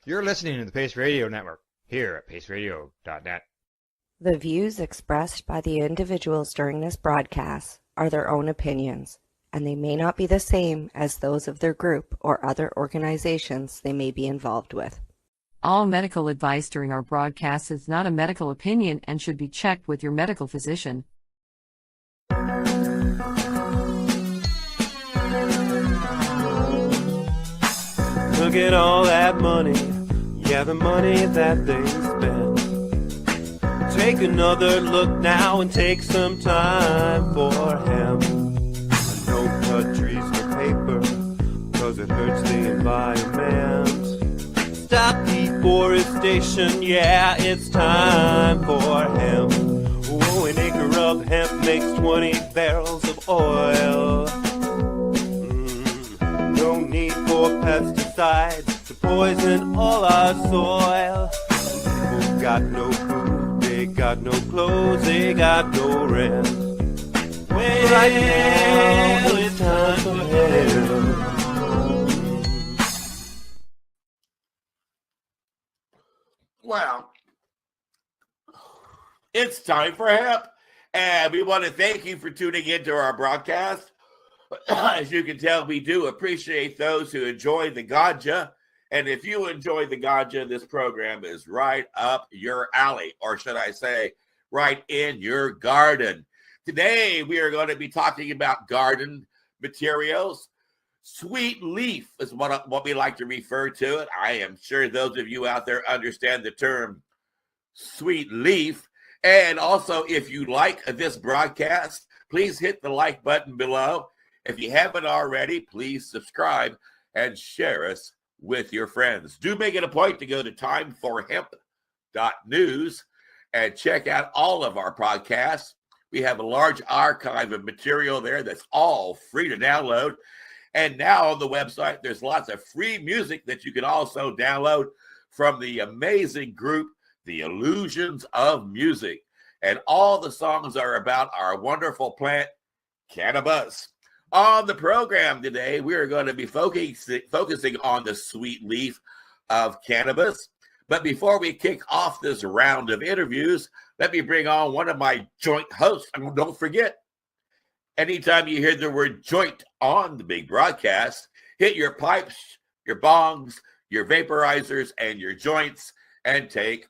You're listening to the Pace Radio Network here at paceradio.net. The views expressed by the individuals during this broadcast are their own opinions, and they may not be the same as those of their group or other organizations they may be involved with. All medical advice during our broadcast is not a medical opinion and should be checked with your medical physician. Look at all that money, yeah, the money that they spend. Take another look now and take some time for hemp. No cut trees or paper, cause it hurts the environment. Stop deforestation, yeah, it's time for hemp. Oh, an acre of hemp makes 20 barrels of oil. No need for pesticides to poison all our soil. People got no food, they got no clothes, they got no rent. Well, right now it's time for hemp. Well, it's time for hemp, and we want to thank you for tuning into our broadcast. As you can tell, we do appreciate those who enjoy the ganja, and if you enjoy the ganja, this program is right up your alley, or should I say, right in your garden. Today, we are going to be talking about garden materials. Sweet leaf is what we like to refer to it. I am sure those of you out there understand the term sweet leaf. And also, if you like this broadcast, please hit the like button below. If you haven't already, please subscribe and share us with your friends. Do make it a point to go to timeforhemp.news and check out all of our podcasts. We have a large archive of material there that's all free to download. And now on the website, there's lots of free music that you can also download from the amazing group, The Illusions of Music. And all the songs are about our wonderful plant, cannabis. On the program today, we are going to be focusing on the sweet leaf of cannabis. But before we kick off this round of interviews, let me bring on one of my joint hosts. And don't forget, anytime you hear the word joint on the big broadcast, hit your pipes, your bongs, your vaporizers, and your joints, and take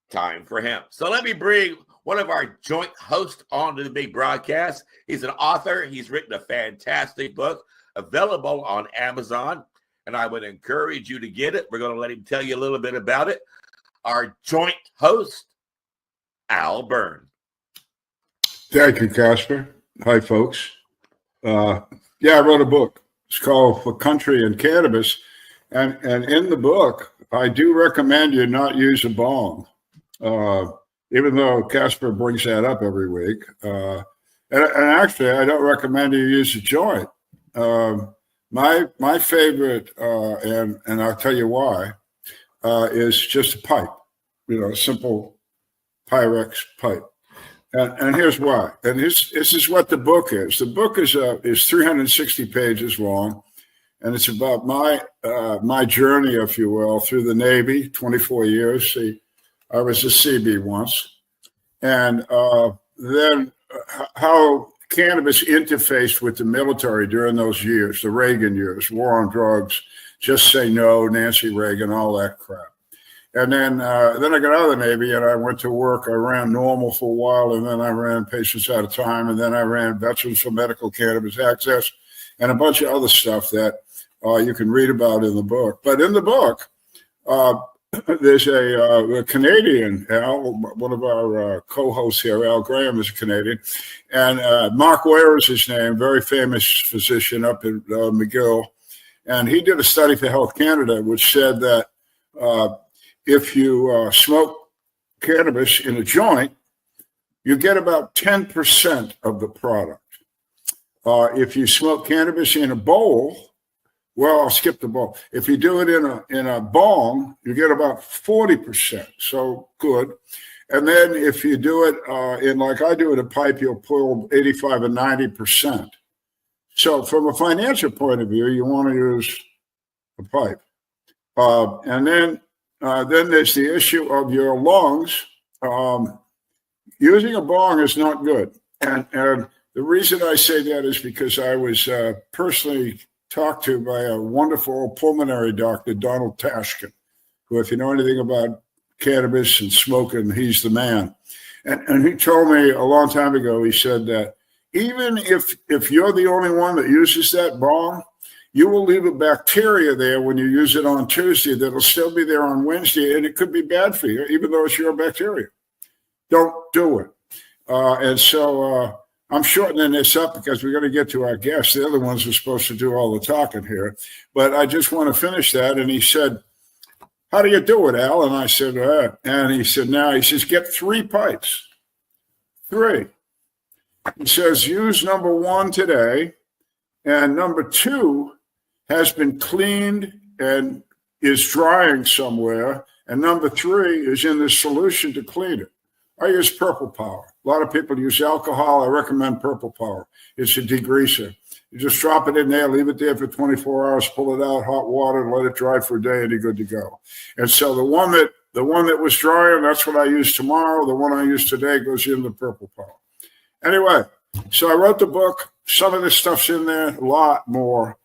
time for hemp. So let me bring one of our joint hosts onto the big broadcast. He's an author. He's written a fantastic book available on Amazon, and I would encourage you to get it. We're going to let him tell you a little bit about it. Our joint host, Al Byrne. Thank you, Casper. Hi, folks. I wrote a book. It's called For Country and Cannabis. And in the book, I do recommend you not use a bong. Even though Casper brings that up every week. And actually, I don't recommend you use a joint. My favorite, and I'll tell you why, is just a pipe, a simple Pyrex pipe. And here's why. And this is what the book is. The book is 360 pages long, and it's about my journey, if you will, through the Navy, 24 years. See, I was a CB once, and then how cannabis interfaced with the military during those years, the Reagan years, war on drugs, Just Say No, Nancy Reagan, all that crap. And then I got out of the Navy and I went to work. I ran normal for a while, and then I ran Patients Out of Time, and then I ran Veterans for Medical Cannabis Access, and a bunch of other stuff that you can read about in the book. But in the book, there's a Canadian, Al, one of our co-hosts here, Al Graham is a Canadian, and Mark Ware is his name, very famous physician up in McGill. And he did a study for Health Canada, which said that if you smoke cannabis in a joint, you get about 10% of the product. If you smoke cannabis in a bowl, well, I'll skip the bowl. If you do it in a bong, you get about 40%. So good. And then if you do it in, like I do in a pipe, you'll pull 85 and 90%. So from a financial point of view, you want to use a pipe. And then there's the issue of your lungs. Using a bong is not good. And the reason I say that is because I was personally talked to by a wonderful pulmonary doctor, Donald Tashkin, who, if you know anything about cannabis and smoking, he's the man. And he told me a long time ago, he said that even if you're the only one that uses that bong, you will leave a bacteria there when you use it on Tuesday that'll still be there on Wednesday, and it could be bad for you, even though it's your bacteria. Don't do it. And so I'm shortening this up because we're going to get to our guests. They're the ones who are supposed to do all the talking here. But I just want to finish that. And he said, how do you do it, Al? And I said, and he said, he says, get 3 pipes. 3. He says, use number 1 today. And number 2 has been cleaned and is drying somewhere. And number 3 is in the solution to clean it. I use Purple Power. A lot of people use alcohol. I recommend Purple Power. It's a degreaser. You just drop it in there, leave it there for 24 hours, pull it out, hot water, let it dry for a day, and you're good to go. And so the one that was drying, that's what I use tomorrow. The one I use today goes in the Purple Power. Anyway, so I wrote the book. Some of this stuff's in there, a lot more.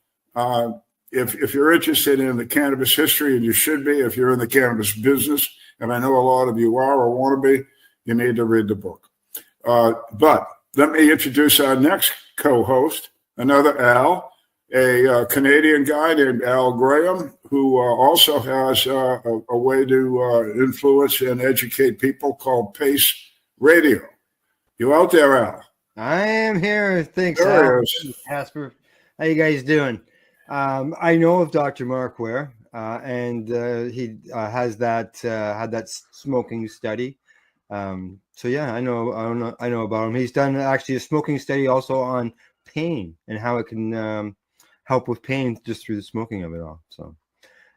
If you're interested in the cannabis history, and you should be, if you're in the cannabis business, and I know a lot of you are or want to be, you need to read the book. But let me introduce our next co-host, another Al, a Canadian guy named Al Graham, who also has a way to influence and educate people called Pace Radio. You out there, Al? I am here. Thanks, Al. Casper. How you guys doing? I know of Dr. Mark Ware, and he has had that smoking study. So yeah, I know about him. He's done actually a smoking study also on pain and how it can help with pain just through the smoking of it all. So,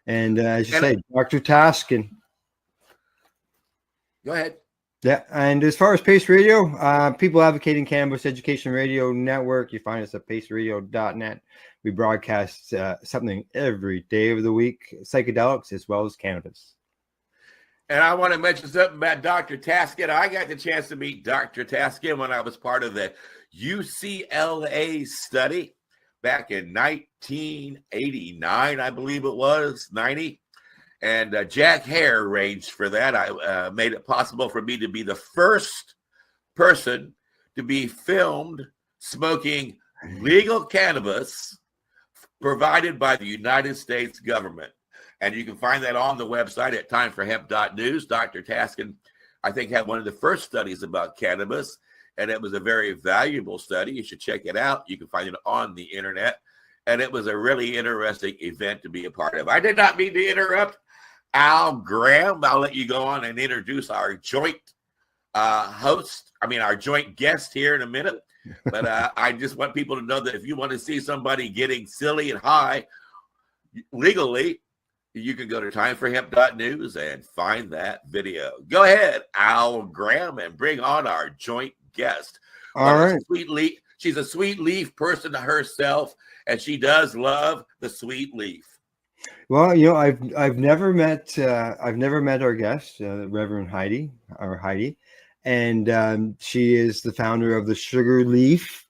and as you say, Dr. Taskin. Go ahead. Yeah, and as far as Pace Radio, People Advocating Cannabis Education Radio Network, you find us at paceradio.net. We broadcast something every day of the week, psychedelics as well as cannabis. And I want to mention something about Dr. Taskin. I got the chance to meet Dr. Taskin when I was part of the UCLA study back in 1989, I believe it was, 90. And Jack Hare arranged for that. I made it possible for me to be the first person to be filmed smoking legal cannabis provided by the United States government. And you can find that on the website at timeforhemp.news. Dr. Taskin, I think, had one of the first studies about cannabis, and it was a very valuable study. You should check it out. You can find it on the internet. And it was a really interesting event to be a part of. I did not mean to interrupt Al Graham. I'll let you go on and introduce our joint our joint guest here in a minute. But I just want people to know that if you want to see somebody getting silly and high legally, you can go to timeforhemp.news and find that video. Go ahead, Al Graham, and bring on our joint guest. All right. She's a sweet leaf person herself, and she does love the sweet leaf. Well, I've never met our guest, Reverend Heidi, and she is the founder of the Sugarleaf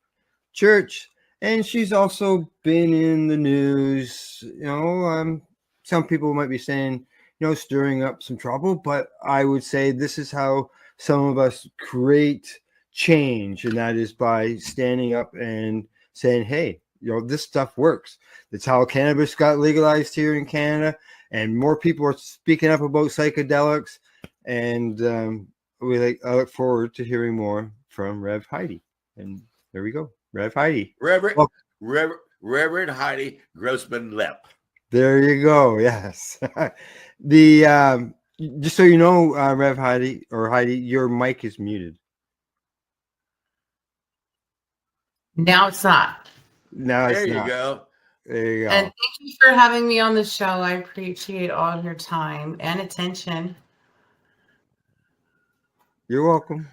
Church, and she's also been in the news. Some people might be saying, stirring up some trouble, but I would say this is how some of us create change, and that is by standing up and saying, hey, this stuff works. That's how cannabis got legalized here in Canada, and more people are speaking up about psychedelics, and I look forward to hearing more from Rev Heidi. And there we go, Rev Heidi. Reverend Heidi Grossman-Lepp. There you go. Yes. Just so you know, Rev Heidi or Heidi, your mic is muted. Now it's not. No, there you go. There you go. And thank you for having me on the show. I appreciate all your time and attention. You're welcome.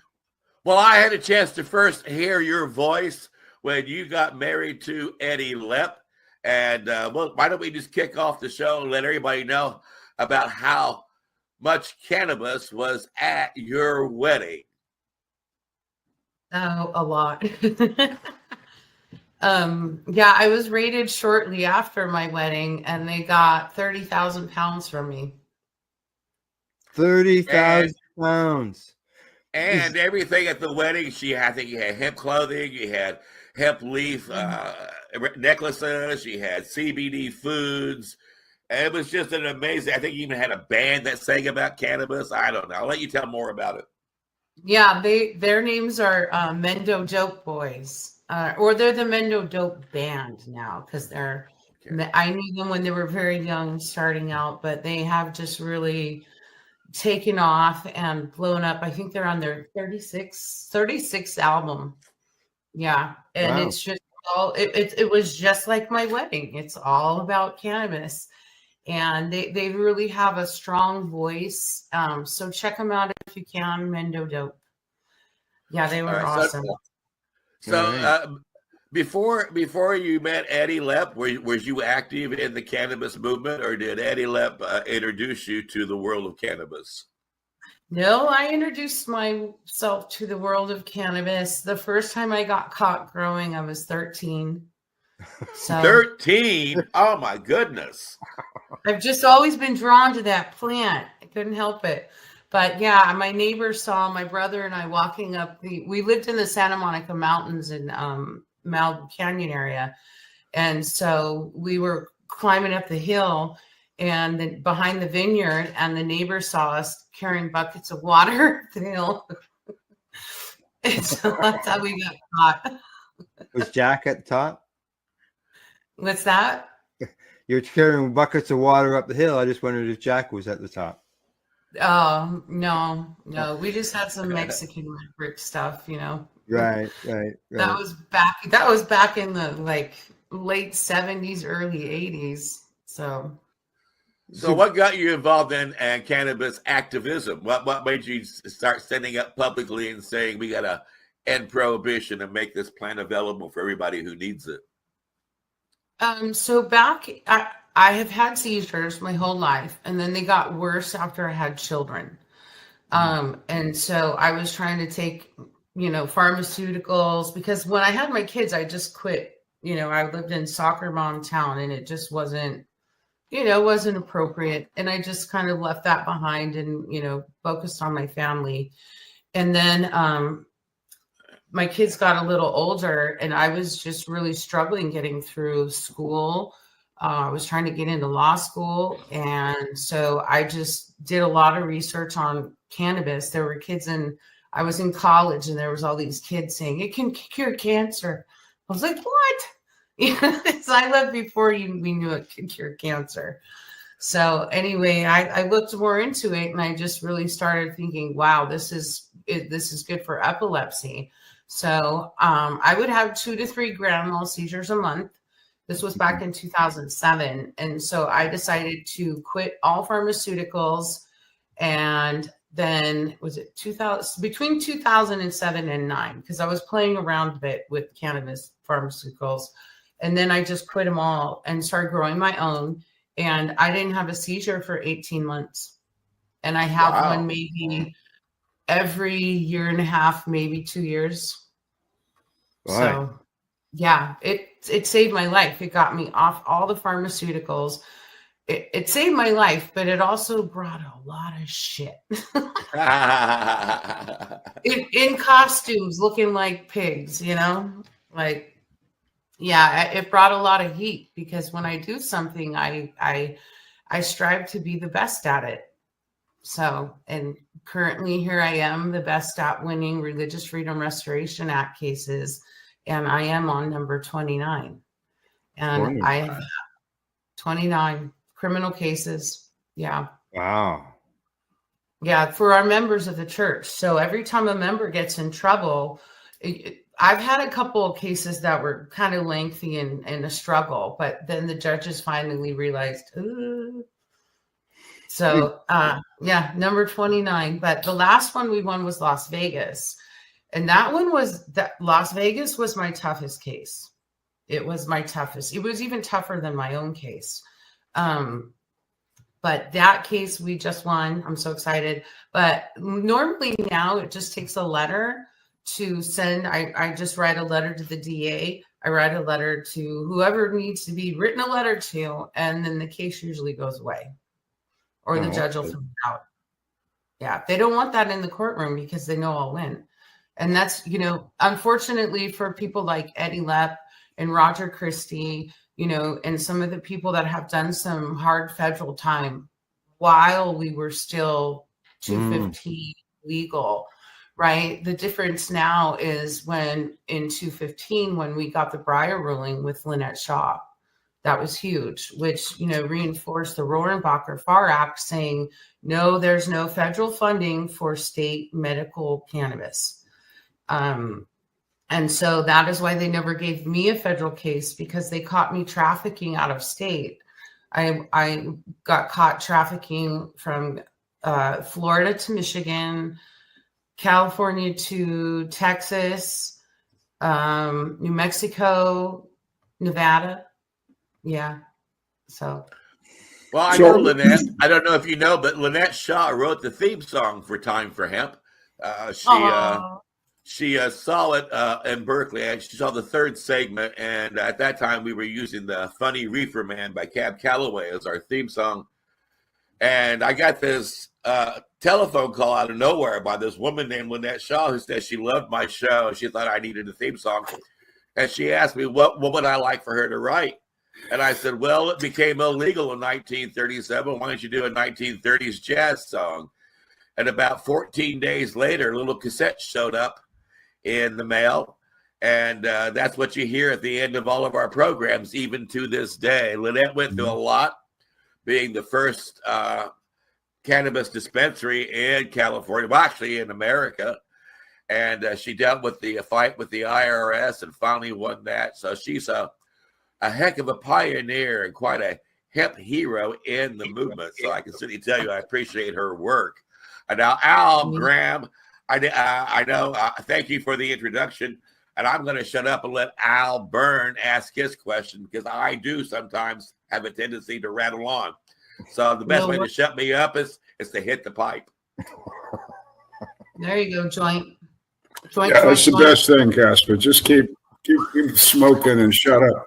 Well, I had a chance to first hear your voice when you got married to Eddie Lepp. And well, why don't we just kick off the show and let everybody know about how much cannabis was at your wedding? Oh, a lot. Yeah, I was raided shortly after my wedding, and they got 30,000 pounds from me. 30,000 pounds. And everything at the wedding, I think you had hemp clothing, you had hemp leaf necklaces, you had CBD foods. And it was just an amazing, I think you even had a band that sang about cannabis. I don't know. I'll let you tell more about it. Yeah, their names are Mendo Dope Boys, or they're the Mendo Dope Band now, because they're. Okay. I knew them when they were very young, starting out, but they have just really taken off and blown up. I think they're on their 36th album. Yeah, and Wow. it's just all. It was just like my wedding. It's all about cannabis. And they really have a strong voice. So check them out if you can. Mendo Dope. Yeah, they were awesome. So before you met Eddie Lepp, was you active in the cannabis movement, or did Eddie Lepp introduce you to the world of cannabis? No, I introduced myself to the world of cannabis. The first time I got caught growing, I was 13. So 13? Oh my goodness. I've just always been drawn to that plant. I couldn't help it. But yeah, my neighbor saw my brother and I walking up we lived in the Santa Monica Mountains in Malibu Canyon area. And so we were climbing up the hill and then behind the vineyard, and the neighbor saw us carrying buckets of water up the hill. And so that's how we got caught. Was Jack at the top? What's that? You're carrying buckets of water up the hill. I just wondered if Jack was at the top. Oh, no. We just had some Mexican brick stuff, Right. That was back in the late 70s, early 80s. So what got you involved in cannabis activism? What made you start standing up publicly and saying we got to end prohibition and make this plant available for everybody who needs it? So back, I have had seizures my whole life, and then they got worse after I had children. And so I was trying to take, pharmaceuticals, because when I had my kids, I just quit. I lived in soccer mom town, and it just wasn't appropriate. And I just kind of left that behind and, focused on my family. And then, my kids got a little older, and I was just really struggling getting through school. I was trying to get into law school. And so I just did a lot of research on cannabis. There were kids I was in college, and there was all these kids saying it can cure cancer. I was like, what? Because I lived before we knew it could cure cancer. So anyway, I looked more into it, and I just really started thinking, wow, this is good for epilepsy. So I would have 2 to 3 grand mal seizures a month. This was back in 2007. And so I decided to quit all pharmaceuticals. And then was it between 2007 and 9, because I was playing around a bit with cannabis pharmaceuticals. And then I just quit them all and started growing my own. And I didn't have a seizure for 18 months. And I have one maybe every year and a half, maybe 2 years. Right. So yeah, it saved my life. It got me off all the pharmaceuticals. It saved my life, but it also brought a lot of shit. in costumes, looking like pigs, it brought a lot of heat, because when I do something, I strive to be the best at it. So, and currently here I am, the best at winning Religious Freedom Restoration Act cases. And I am on number 29. And I have 29 criminal cases. Yeah. Wow. Yeah, for our members of the church. So every time a member gets in trouble, I've had a couple of cases that were kind of lengthy and a struggle, but then the judges finally realized, So, number 29. But the last one we won was Las Vegas. And that one Las Vegas was my toughest case. It was my toughest. It was even tougher than my own case. But that case we just won. I'm so excited. But normally now it just takes a letter to send. I just write a letter to the DA. I write a letter to whoever needs to be written a letter to, and then the case usually goes away, or the judge will throw it out. Yeah, they don't want that in the courtroom because they know I'll win. And that's, unfortunately for people like Eddie Lepp and Roger Christie, and some of the people that have done some hard federal time while we were still 215 legal, right? The difference now is when in 215, when we got the Breyer ruling with Lynette Shaw, that was huge, which, reinforced the Rohrabacher Farr Act saying, no, there's no federal funding for state medical cannabis. And so that is why they never gave me a federal case, because they caught me trafficking out of state. I got caught trafficking from Florida to Michigan, California to Texas, New Mexico, Nevada. Yeah. So. Well, I know Lynette. I don't know if you know, but Lynette Shaw wrote the theme song for Time for Hemp. She saw it in Berkeley, and she saw the third segment. And at that time, we were using the Funny Reefer Man by Cab Calloway as our theme song. And I got this telephone call out of nowhere by this woman named Lynette Shaw, who said she loved my show. She thought I needed a theme song. And she asked me, what would I like for her to write? And I said, well, it became illegal in 1937. Why don't you do a 1930s jazz song? And about 14 days later, a little cassette showed up in the mail. And that's what you hear at the end of all of our programs, even to this day. Lynette went through a lot, being the first cannabis dispensary in California, well, actually in America. And she dealt with the fight with the IRS and finally won that. So she's a heck of a pioneer and quite a hemp hero in the movement. So I can certainly tell you I appreciate her work. And now, Al Graham, I know, thank you for the introduction. And I'm going to shut up and let Al Byrne ask his question, because I do sometimes have a tendency to rattle on. So the best way to shut me up is to hit the pipe. There you go, joint. Yeah, that's the best thing, Casper. Just keep smoking and shut up.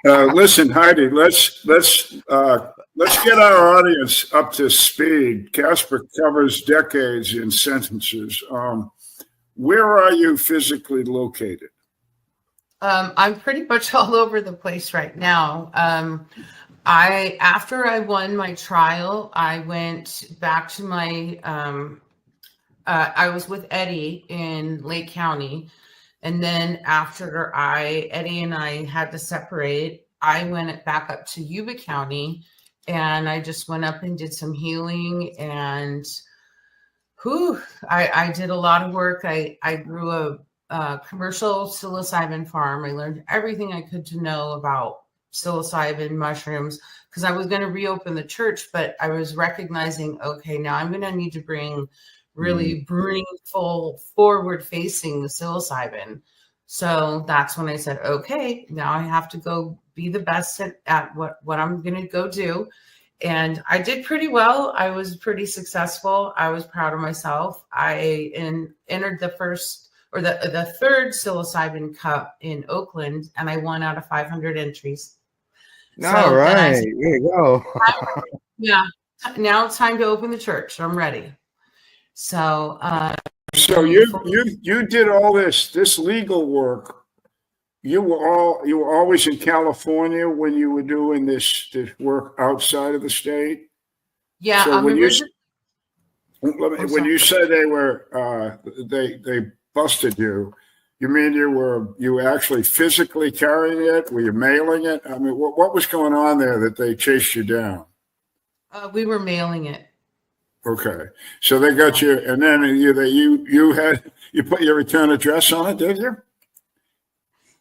Listen, Heidi, let's get our audience up to speed. Casper covers decades in sentences. Where are you physically located? I'm pretty much all over the place right now. After I won my trial, I went back to my, I was with Eddie in Lake County. And then after Eddie and I had to separate, I went back up to Yuba County, and I just went up and did some healing, and I did a lot of work. I grew a commercial psilocybin farm. I learned everything I could to know about psilocybin mushrooms, because I was going to reopen the church, but I was recognizing, okay, now I'm going to need to bring full forward facing the psilocybin. So that's when I said, okay, now I have to go be the best at what I'm going to go do. And I did pretty well. I was pretty successful. I was proud of myself. I entered the third psilocybin cup in Oakland, and I won out of 500 entries. All right. There you go. Yeah. Now it's time to open the church. I'm ready. So you did all this legal work. You were always in California when you were doing this work outside of the state. Yeah. So when you say they were they busted you, you mean you were actually physically carrying it? Were you mailing it? I mean, what was going on there that they chased you down? We were mailing it. Okay, so they got you, and then you put your return address on it, did you?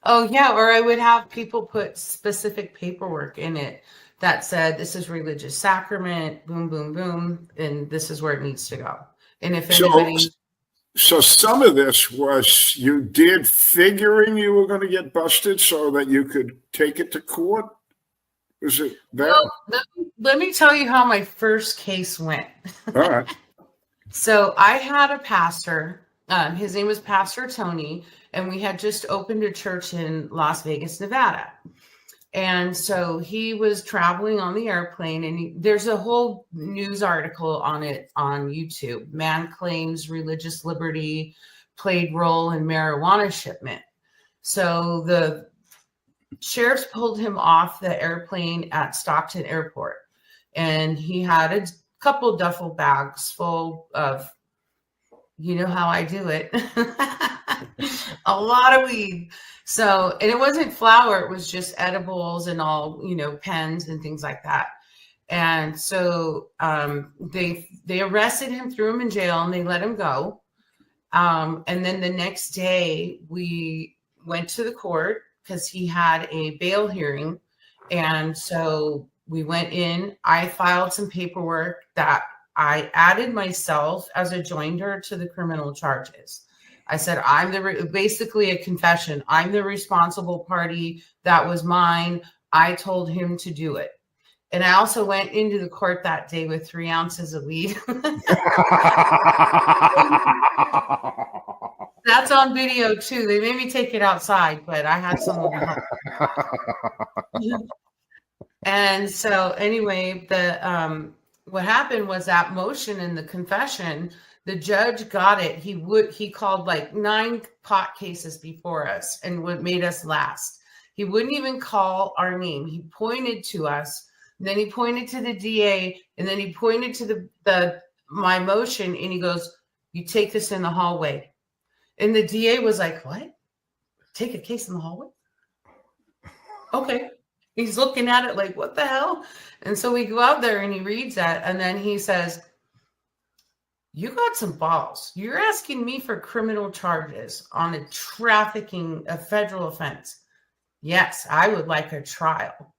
Oh yeah, or I would have people put specific paperwork in it that said this is religious sacrament, boom, boom, boom, and this is where it needs to go. And if anybody, So some of this was you did figuring you were going to get busted so that you could take it to court? Was it that? Well, let me tell you how my first case went. All right. So I had a pastor. His name was Pastor Tony, and we had just opened a church in Las Vegas, Nevada. And so he was traveling on the airplane, and there's a whole news article on it on YouTube. Man claims religious liberty played role in marijuana shipment. So the sheriffs pulled him off the airplane at Stockton Airport, and he had a couple duffel bags full of, you know how I do it, a lot of weed. So, and it wasn't flour, it was just edibles and all, you know, pens and things like that. And so they arrested him, threw him in jail, and they let him go. And then the next day we went to the court because he had a bail hearing. And so we went in, I filed some paperwork that I added myself as a joinder to the criminal charges. I said, basically a confession. I'm the responsible party. That was mine. I told him to do it. And I also went into the court that day with 3 ounces of weed. That's on video too. They made me take it outside, but I had some of them. And so anyway, what happened was that motion in the confession, the judge got it. He called like 9 pot cases before us and made us last. He wouldn't even call our name. He pointed to us, then he pointed to the DA, and then he pointed to my motion, and he goes, "You take this in the hallway." And the DA was like, "What? Take a case in the hallway?" Okay. He's looking at it like, what the hell? And so we go out there and he reads that. And then he says, "You got some balls. You're asking me for criminal charges on a federal offense. Yes, I would like a trial."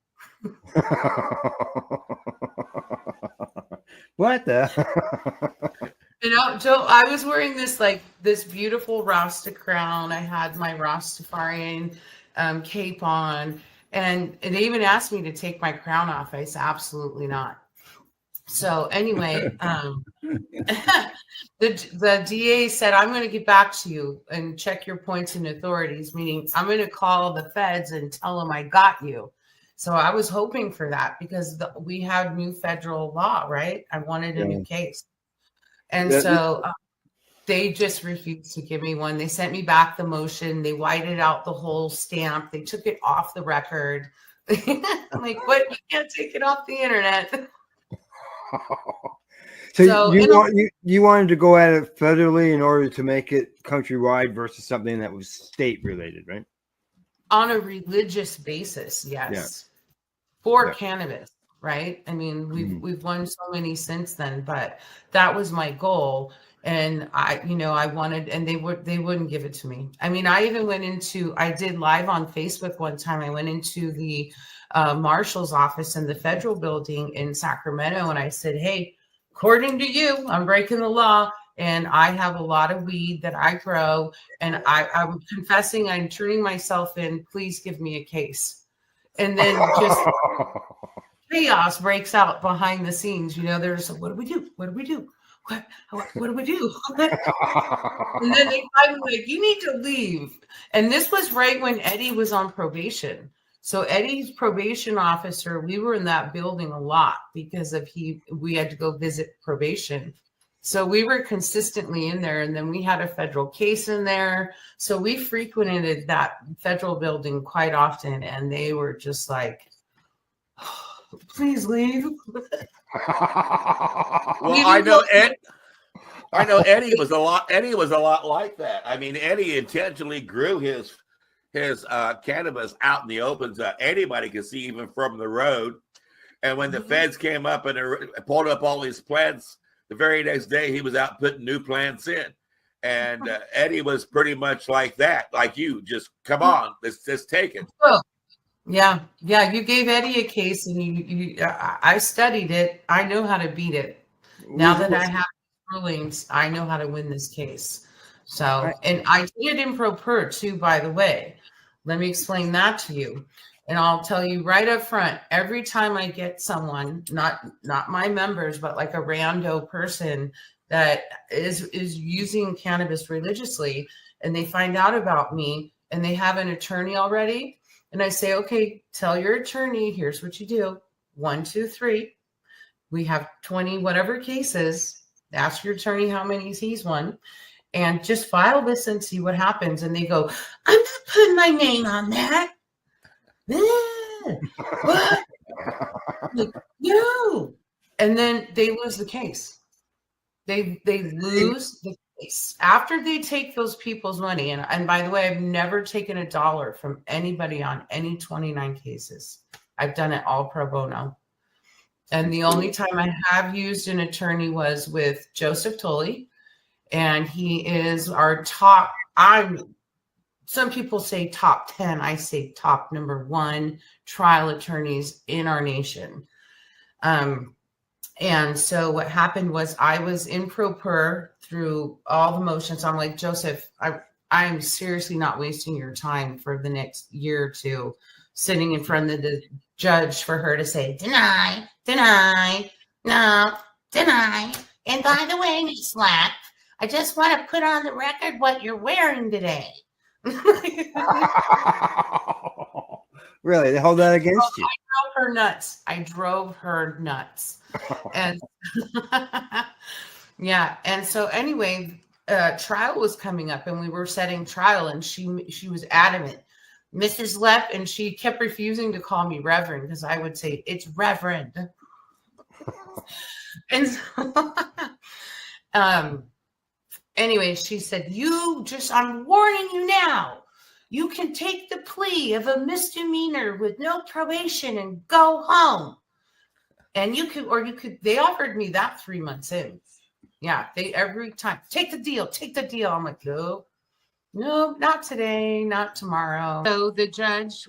What the? You know, Joe, I was wearing this beautiful Rasta crown. I had my Rastafarian cape on. And they even asked me to take my crown off. I said, absolutely not. So anyway, the DA said, "I'm going to get back to you and check your points and authorities," meaning I'm going to call the feds and tell them I got you. So I was hoping for that because we had new federal law, right? I wanted a new case. And so they just refused to give me one. They sent me back the motion. They whited out the whole stamp. They took it off the record. I'm like, what? You can't take it off the internet. So you wanted to go at it federally in order to make it countrywide versus something that was state related, right? On a religious basis, yes. Yeah. For cannabis, right? I mean, we've won so many since then, but that was my goal. And I wanted, and they wouldn't give it to me. I mean, I even I did live on Facebook one time. I went into the marshal's office in the federal building in Sacramento. And I said, "Hey, according to you, I'm breaking the law. And I have a lot of weed that I grow. And I'm confessing, I'm turning myself in. Please give me a case." And then just chaos breaks out behind the scenes. You know, there's, what do we do? What do we do? What do we do? And then they finally like, "You need to leave." And this was right when Eddie was on probation. So Eddie's probation officer, we were in that building a lot because we had to go visit probation. So we were consistently in there, and then we had a federal case in there. So we frequented that federal building quite often, and they were just like, "Oh, please leave." Well, I know Eddie was a lot like that. I mean, Eddie intentionally grew his cannabis out in the open so anybody could see even from the road. And when the feds came up and pulled up all these plants, the very next day he was out putting new plants in. And Eddie was pretty much like that, like you. Just come on, let's just take it. Oh. Yeah. You gave Eddie a case, and I studied it. I know how to beat it. Now that I have rulings, I know how to win this case. So, and I did in pro per too, by the way. Let me explain that to you. And I'll tell you right up front, every time I get someone, not my members, but like a rando person that is using cannabis religiously, and they find out about me and they have an attorney already, and I say, okay, tell your attorney, here's what you do. 1, 2, 3. We have 20 whatever cases. Ask your attorney how many he's won, and just file this and see what happens. And they go, I'm not putting my name on that. What? Like, no. And then they lose the case. They lose the case after they take those people's money. And by the way, I've never taken $1 from anybody on any 29 cases. I've done it all pro bono. And the only time I have used an attorney was with Joseph Tolley, and he is our top. Some people say top 10. I say top number 1 trial attorneys in our nation. And so what happened was I was in pro per through all the motions. I'm like, Joseph, I'm seriously not wasting your time for the next year or two sitting in front of the judge for her to say, deny, no, deny. And by the way, Miss Lepp, I just want to put on the record what you're wearing today. Really? They hold that against you? I drove her nuts. And yeah. And so anyway, trial was coming up and we were setting trial, and she was adamant, Mrs. Lepp, and she kept refusing to call me Reverend because I would say it's Reverend. And so, anyway, she said, I'm warning you now. You can take the plea of a misdemeanor with no probation and go home. And they offered me that 3 months in. Yeah, every time, take the deal. I'm like, no, not today, not tomorrow. So the judge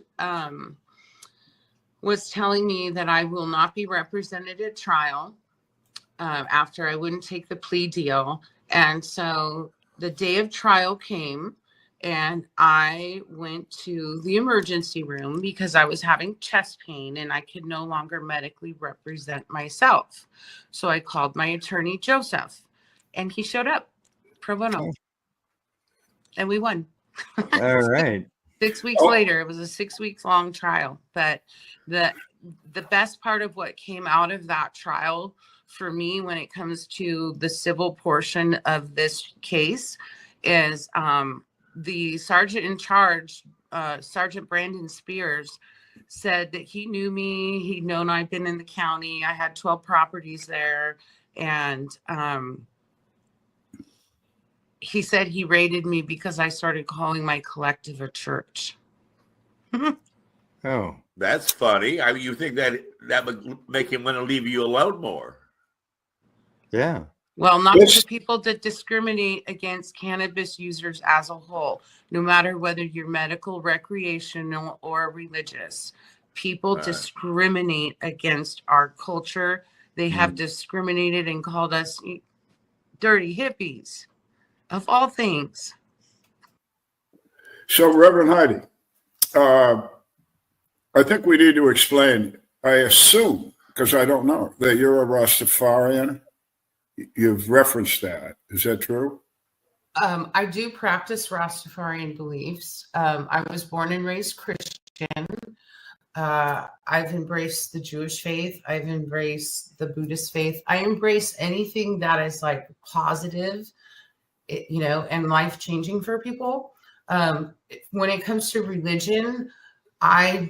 was telling me that I will not be represented at trial after I wouldn't take the plea deal. And so the day of trial came, and I went to the emergency room because I was having chest pain and I could no longer medically represent myself. So I called my attorney, Joseph, and he showed up pro bono. And we won. All right. 6 weeks later, it was a 6 weeks long trial. But the best part of what came out of that trial for me when it comes to the civil portion of this case is the sergeant in charge, Sergeant Brandon Spears, said that he knew me. He'd known I'd been in the county. I had 12 properties there. And he said he raided me because I started calling my collective a church. Oh, That's funny. I mean, you think that would make him want to leave you alone more? yeah. Well, not to people that discriminate against cannabis users as a whole, no matter whether you're medical, recreational, or religious. People discriminate against our culture. They have discriminated and called us dirty hippies, of all things. So, Reverend Heidi, I think we need to explain, I assume, because I don't know, that you're a Rastafarian. You've referenced that. Is that true? I do practice Rastafarian beliefs. I was born and raised Christian. I've embraced the Jewish faith. I've embraced the Buddhist faith. I embrace anything that is like positive, and life-changing for people. When it comes to religion, I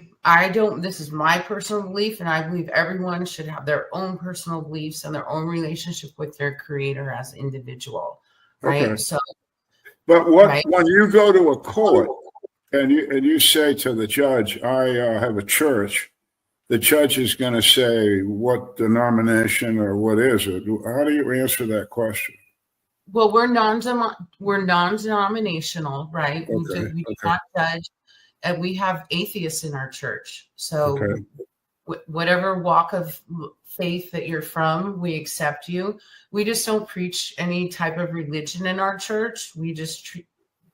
don't, this is my personal belief, and I believe everyone should have their own personal beliefs and their own relationship with their creator as an individual. Right. Okay. So, but when you go to a court and you say to the judge, I have a church, the judge is going to say what denomination or what is it? How do you answer that question? Well, we're non-denominational, right? Okay. We do not judge. And we have atheists in our church. So whatever walk of faith that you're from, we accept you. We just don't preach any type of religion in our church. We just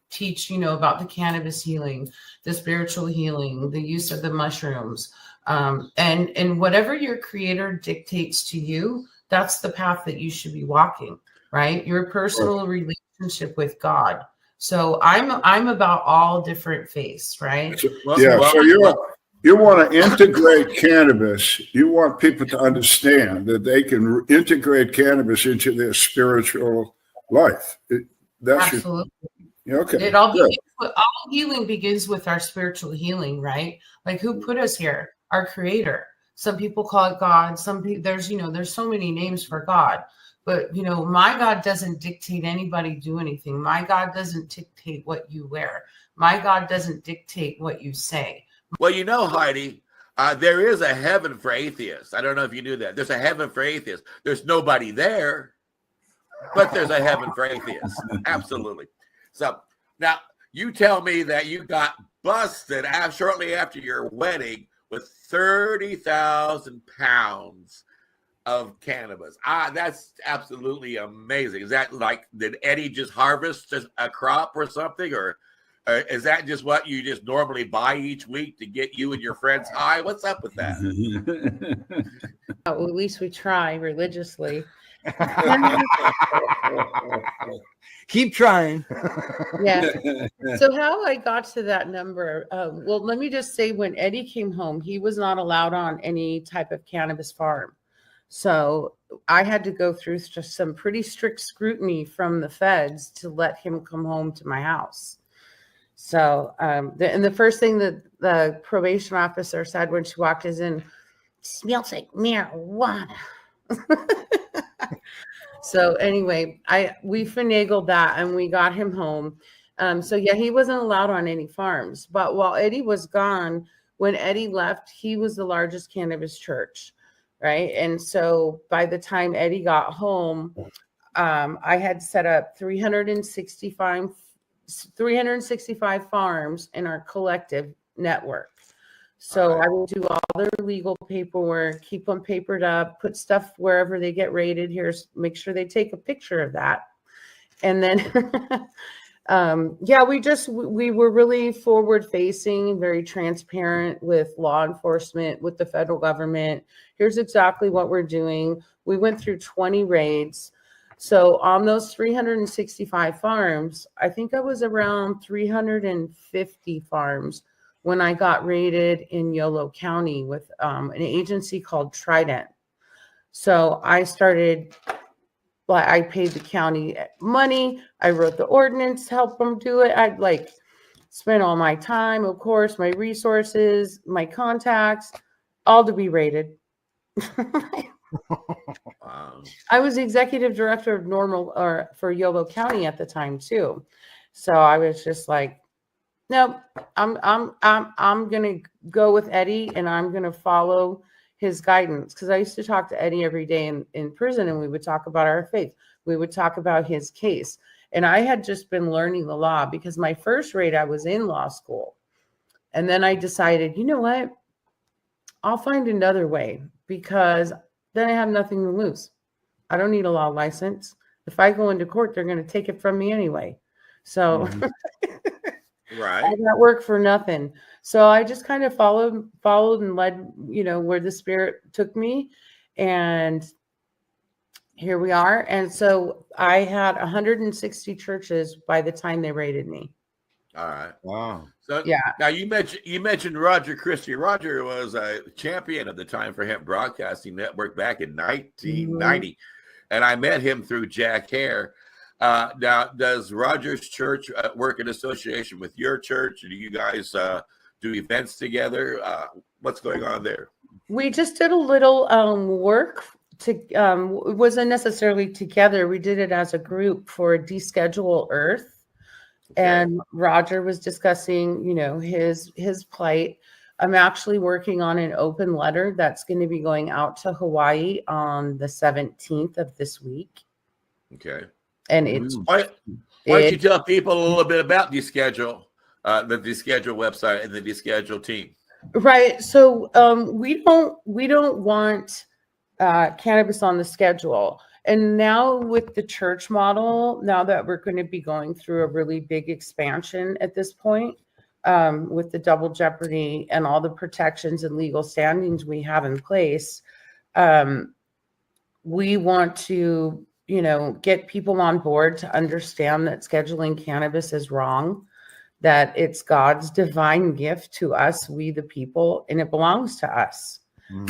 teach, about the cannabis healing, the spiritual healing, the use of the mushrooms, and whatever your creator dictates to you, that's the path that you should be walking, right? Your personal relationship with God. So I'm about all different faiths, right? So you want to integrate cannabis. You want people to understand that they can integrate cannabis into their spiritual life. Absolutely. Okay. It all begins all healing begins with our spiritual healing, right? Like, who put us here? Our creator. Some people call it God. Some people, there's so many names for God, but my God doesn't dictate anybody do anything. My God doesn't dictate what you wear. My God doesn't dictate what you say. Well, Heidi, there is a heaven for atheists. I don't know if you knew that. There's a heaven for atheists. There's nobody there, but there's a heaven for atheists. Absolutely. So now you tell me that you got busted shortly after your wedding with 30,000 pounds of cannabis. That's absolutely amazing. Is that like, did Eddie just harvest a crop or something? Or is that just what you just normally buy each week to get you and your friends high? What's up with that? Well, at least we try religiously. Keep trying. Yeah. So how I got to that number, well, let me just say, when Eddie came home, he was not allowed on any type of cannabis farm. So I had to go through just some pretty strict scrutiny from the feds to let him come home to my house. So, and the first thing that the probation officer said when she walked us in, smells like marijuana. So anyway, we finagled that and we got him home. So yeah, he wasn't allowed on any farms. But while Eddie was gone, when Eddie left, he was the largest cannabis church, right? And so by the time Eddie got home, I had set up 365 farms in our collective network. So I will do all their legal paperwork, keep them papered up, put stuff wherever they get rated. Make sure they take a picture of that. And then, we were really forward facing, very transparent with law enforcement, with the federal government. Here's exactly what we're doing. We went through 20 raids. So on those 365 farms, I think I was around 350 farms when I got raided in Yolo County with an agency called Trident. So I paid the county money. I wrote the ordinance to help them do it. I'd spent all my time, of course, my resources, my contacts, all to be raided. Wow. I was executive director of for Yolo County at the time too. So I was just like, no, I'm gonna go with Eddie and I'm gonna follow his guidance. Because I used to talk to Eddie every day in prison, and we would talk about our faith. We would talk about his case. And I had just been learning the law, because my first raid, I was in law school. And then I decided, you know what? I'll find another way, because then I have nothing to lose. I don't need a law license. If I go into court, they're going to take it from me anyway. So Right. I got work for nothing. So I just kind of followed and led, where the Spirit took me. And here we are. And so I had 160 churches by the time they raided me. All right. Wow. So yeah. Now you mentioned Roger Christie. Roger was a champion at the time for Hemp Broadcasting Network back in 1990, and I met him through Jack Hare. Now, does Roger's church work in association with your church? Do you guys do events together? What's going on there? We just did a little work. It wasn't necessarily together. We did it as a group for Deschedule Earth. Okay. And Roger was discussing, his plight. I'm actually working on an open letter that's going to be going out to Hawaii on the 17th of this week. Okay. And it's why don't you tell people a little bit about Deschedule, the Deschedule website and the Deschedule team? Right. So we don't want cannabis on the schedule. And now with the church model, now that we're going to be going through a really big expansion at this point, with the double jeopardy and all the protections and legal standings we have in place, we want to, get people on board to understand that scheduling cannabis is wrong, that it's God's divine gift to us, we the people, and it belongs to us,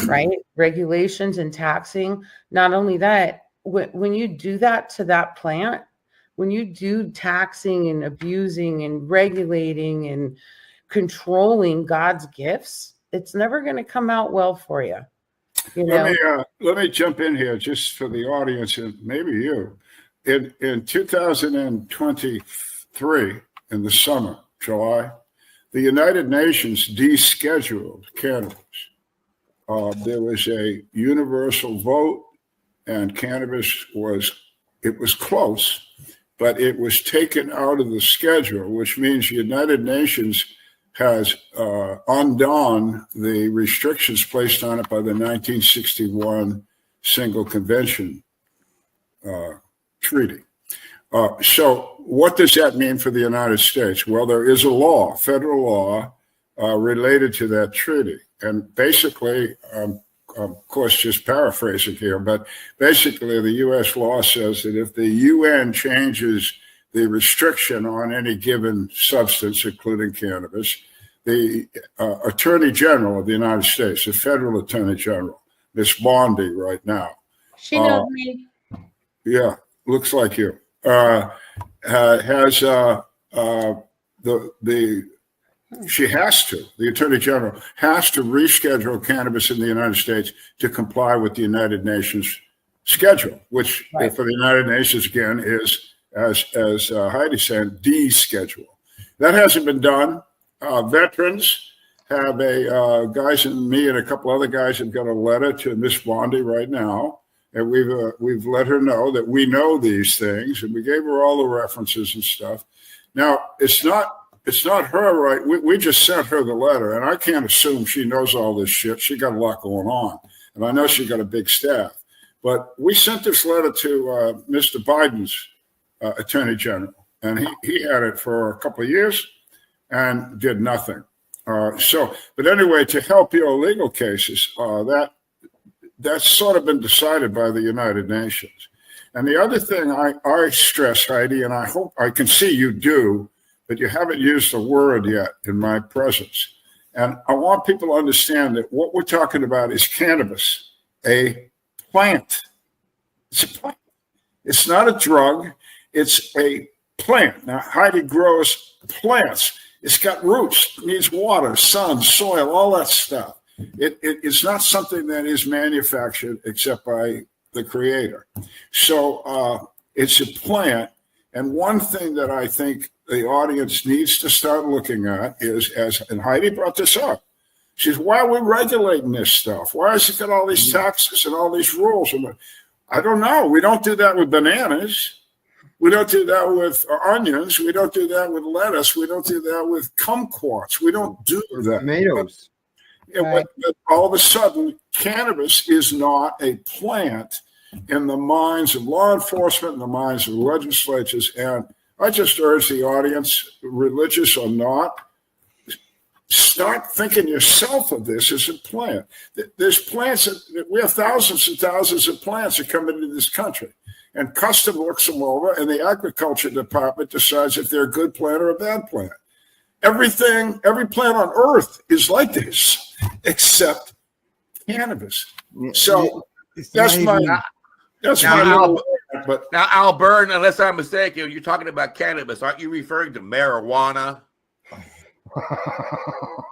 right? Regulations and taxing. Not only that, when you do that to that plant, when you do taxing and abusing and regulating and controlling God's gifts, it's never going to come out well for you. Let me jump in here just for the audience and maybe you. In 2023, in the summer, July, the United Nations descheduled cannabis. There was a universal vote, and cannabis was close, but it was taken out of the schedule, which means the United Nations has undone the restrictions placed on it by the 1961 Single Convention Treaty. So what does that mean for the United States? Well, there is a law, federal law, related to that treaty. And basically, of course, just paraphrasing here, but basically the U.S. law says that if the UN changes the restriction on any given substance, including cannabis, the Attorney General of the United States, the federal Attorney General, Miss Bondi right now. She knows me. Yeah, looks like you. Has the Attorney General has to reschedule cannabis in the United States to comply with the United Nations schedule, which for the United Nations, again, is, as Heidi said, deschedule. That hasn't been done. Veterans have guys and me and a couple other guys have got a letter to Miss Bondi right now. And we've let her know that we know these things, and we gave her all the references and stuff. Now, it's not her, right? We just sent her the letter, and I can't assume she knows all this shit. She got a lot going on, and I know she got a big staff. But we sent this letter to Mr. Biden's Attorney General, and he had it for a couple of years and did nothing. But anyway, to help your legal cases, that's sort of been decided by the United Nations. And the other thing I stress, Heidi, and I hope I can see you do, but you haven't used the word yet in my presence. And I want people to understand that what we're talking about is cannabis, a plant. It's a plant. It's not a drug. It's a plant. Now, Heidi grows plants. It's got roots, it needs water, sun, soil, all that stuff. It's not something that is manufactured except by the creator. So it's a plant. And one thing that I think the audience needs to start looking at is, and Heidi brought this up, she says, why are we regulating this stuff? Why has it got all these taxes and all these rules? I don't know. We don't do that with bananas. We don't do that with onions. We don't do that with lettuce. We don't do that with kumquats. We don't do that. Tomatoes. But all of a sudden, cannabis is not a plant in the minds of law enforcement, in the minds of legislatures. And I just urge the audience, religious or not, start thinking yourself of this as a plant. There's plants, we have thousands and thousands of plants that come into this country. And custom looks them over, and the agriculture department decides if they're a good plant or a bad plant. Every plant on earth is like this, except cannabis. So that's my but now, Al Byrne, unless I'm mistaken, you're talking about cannabis. Aren't you referring to marijuana?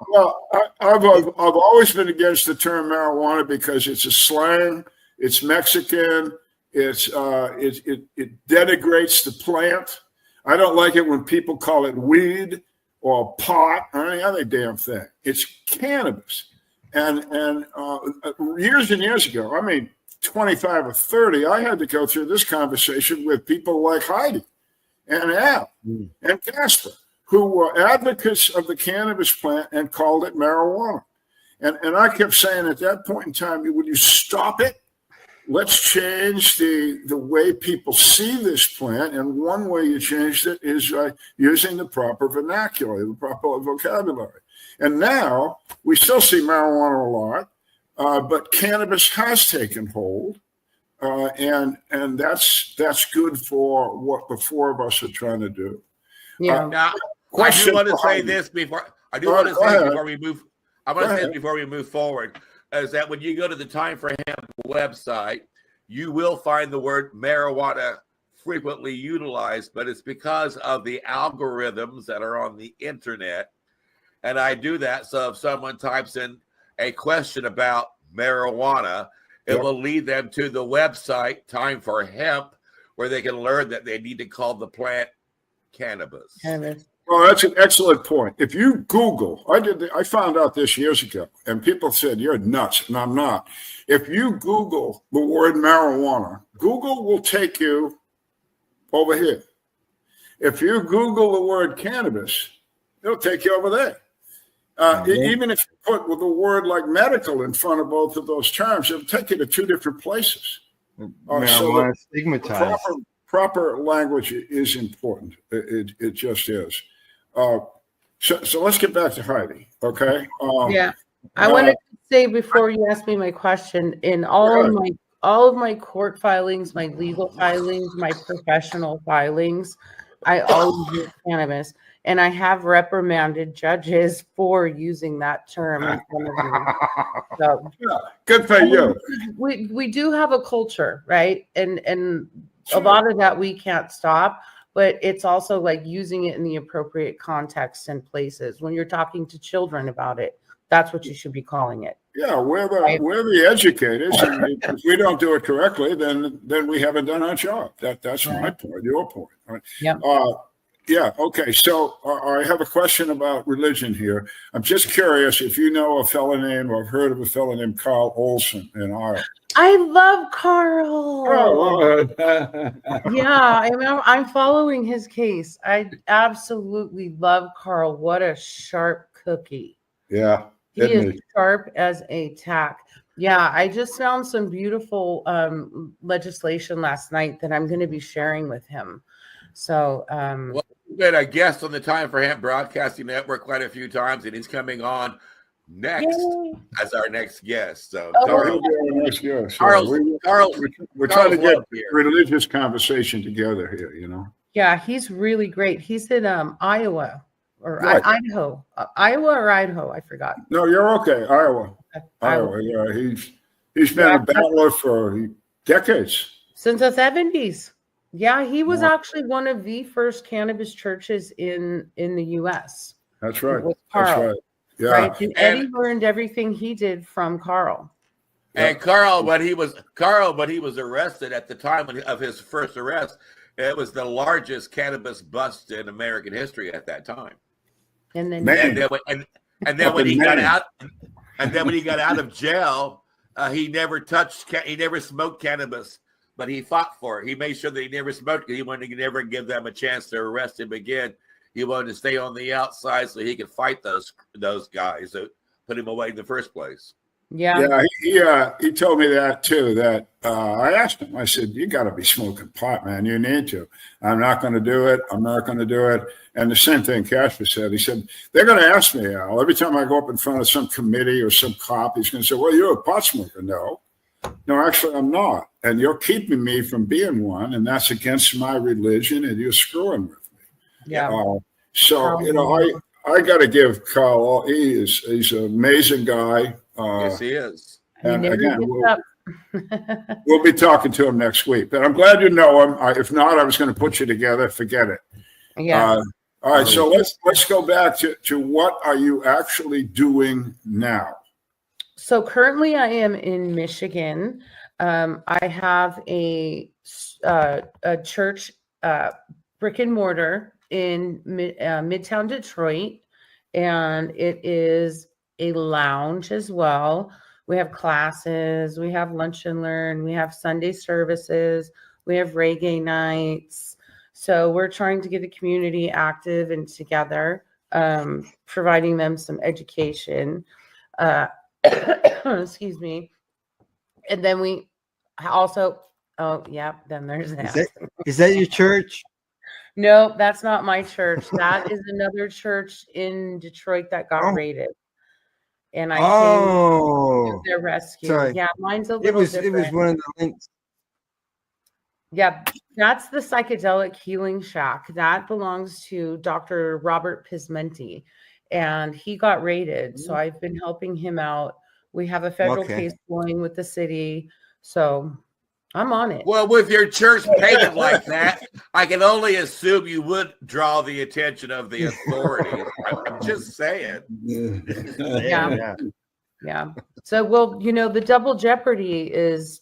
Well, I've always been against the term marijuana because it's a slang. It's Mexican. It denigrates the plant. I don't like it when people call it weed or pot or any other damn thing. It's cannabis. And years and years ago, I mean, 25 or 30, I had to go through this conversation with people like Heidi and Al and Casper, who were advocates of the cannabis plant and called it marijuana. And I kept saying at that point in time, would you stop it? Let's change the way people see this plant. And one way you changed it is using the proper vernacular, the proper vocabulary. And now we still see marijuana a lot, but cannabis has taken hold. And that's good for what the four of us are trying to do. Yeah. Now, I do want to say this before we move. I want to say this before we move forward, is that when you go to the Time for Hemp website, you will find the word marijuana frequently utilized, but it's because of the algorithms that are on the internet. And I do that so if someone types in a question about marijuana, it will lead them to the website Time for Hemp, where they can learn that they need to call the plant cannabis. Well, that's an excellent point. If you Google, I found out this years ago, and people said, you're nuts, and I'm not. If you Google the word marijuana, Google will take you over here. If you Google the word cannabis, it'll take you over there. Even if you put with a word like medical in front of both of those terms, it'll take you to two different places. Marijuana stigmatized. Proper language is important. It just is. So let's get back to Heidi, okay? I wanted to say before you ask me my question, in all of my court filings, my legal filings, my professional filings, I always use cannabis, and I have reprimanded judges for using that term in front of me. So, good for you. We do have a culture, right? And a lot of that we can't stop. But it's also like using it in the appropriate context and places. When you're talking to children about it, that's what you should be calling it. Yeah, we're the educators, and if we don't do it correctly, then we haven't done our job. That's my point, your point. Right? Yeah. Okay. So I have a question about religion here. I'm just curious if you know a fellow named, or have heard of a fellow named Carl Olson in Ireland. I love Carl. I'm following his case. I absolutely love Carl. What a sharp cookie. Yeah. He is sharp as a tack. Yeah, I just found some beautiful legislation last night that I'm going to be sharing with him. So, well, we've been a guest on the Time for Hemp Broadcasting Network quite a few times, and he's coming on next as our next guest. So, Carl, we're trying to get religious conversation together here, you know. Yeah, he's really great. He's in Iowa or Idaho. Iowa or Idaho, I forgot. No, you're okay. Iowa. Yeah, he's been a battler for decades. Since the 70s. Yeah, he was actually one of the first cannabis churches in the U.S. That's right. With Carl. That's right. Yeah. Right? And Eddie learned everything he did from Carl. And Carl, when he was arrested at the time of his first arrest, it was the largest cannabis bust in American history at that time. And then when he got out of jail, he never smoked cannabis, but he fought for it. He made sure that he never smoked it. He wanted to never give them a chance to arrest him again. He wanted to stay on the outside so he could fight those guys that put him away in the first place. Yeah, he told me that too. That I asked him. I said, "You got to be smoking pot, man. You need to." I'm not going to do it. I'm not going to do it. And the same thing Casper said. He said, "They're going to ask me, Al, every time I go up in front of some committee or some cop, he's going to say, 'Well, you're a pot smoker.' No, actually, I'm not. And you're keeping me from being one, and that's against my religion, and you're screwing with me." Yeah. I got to give Carl. He's an amazing guy. Yes, he is. And again, we'll be talking to him next week. But I'm glad you know him. If not, I was going to put you together. Forget it. Yeah. All right. So let's go back to what are you actually doing now? So currently, I am in Michigan. I have a church brick and mortar in Midtown Detroit, and it is a lounge as well. We have classes, we have lunch and learn, we have Sunday services, we have reggae nights. So we're trying to get the community active and together, providing them some education. excuse me. And then we also, oh yeah, then there's that. Is that your church? No, that's not my church. That is another church in Detroit that got raided. And I came to their rescue. Sorry. Yeah, mine's a little different. It was one of the links. Yeah, that's the Psychedelic Healing Shack. That belongs to Dr. Robert Pismenti, and he got raided. So I've been helping him out. We have a federal case going with the city. So I'm on it. Well, with your church painted like that, I can only assume you would draw the attention of the authorities. I'm just saying. Yeah. So, well, the double jeopardy is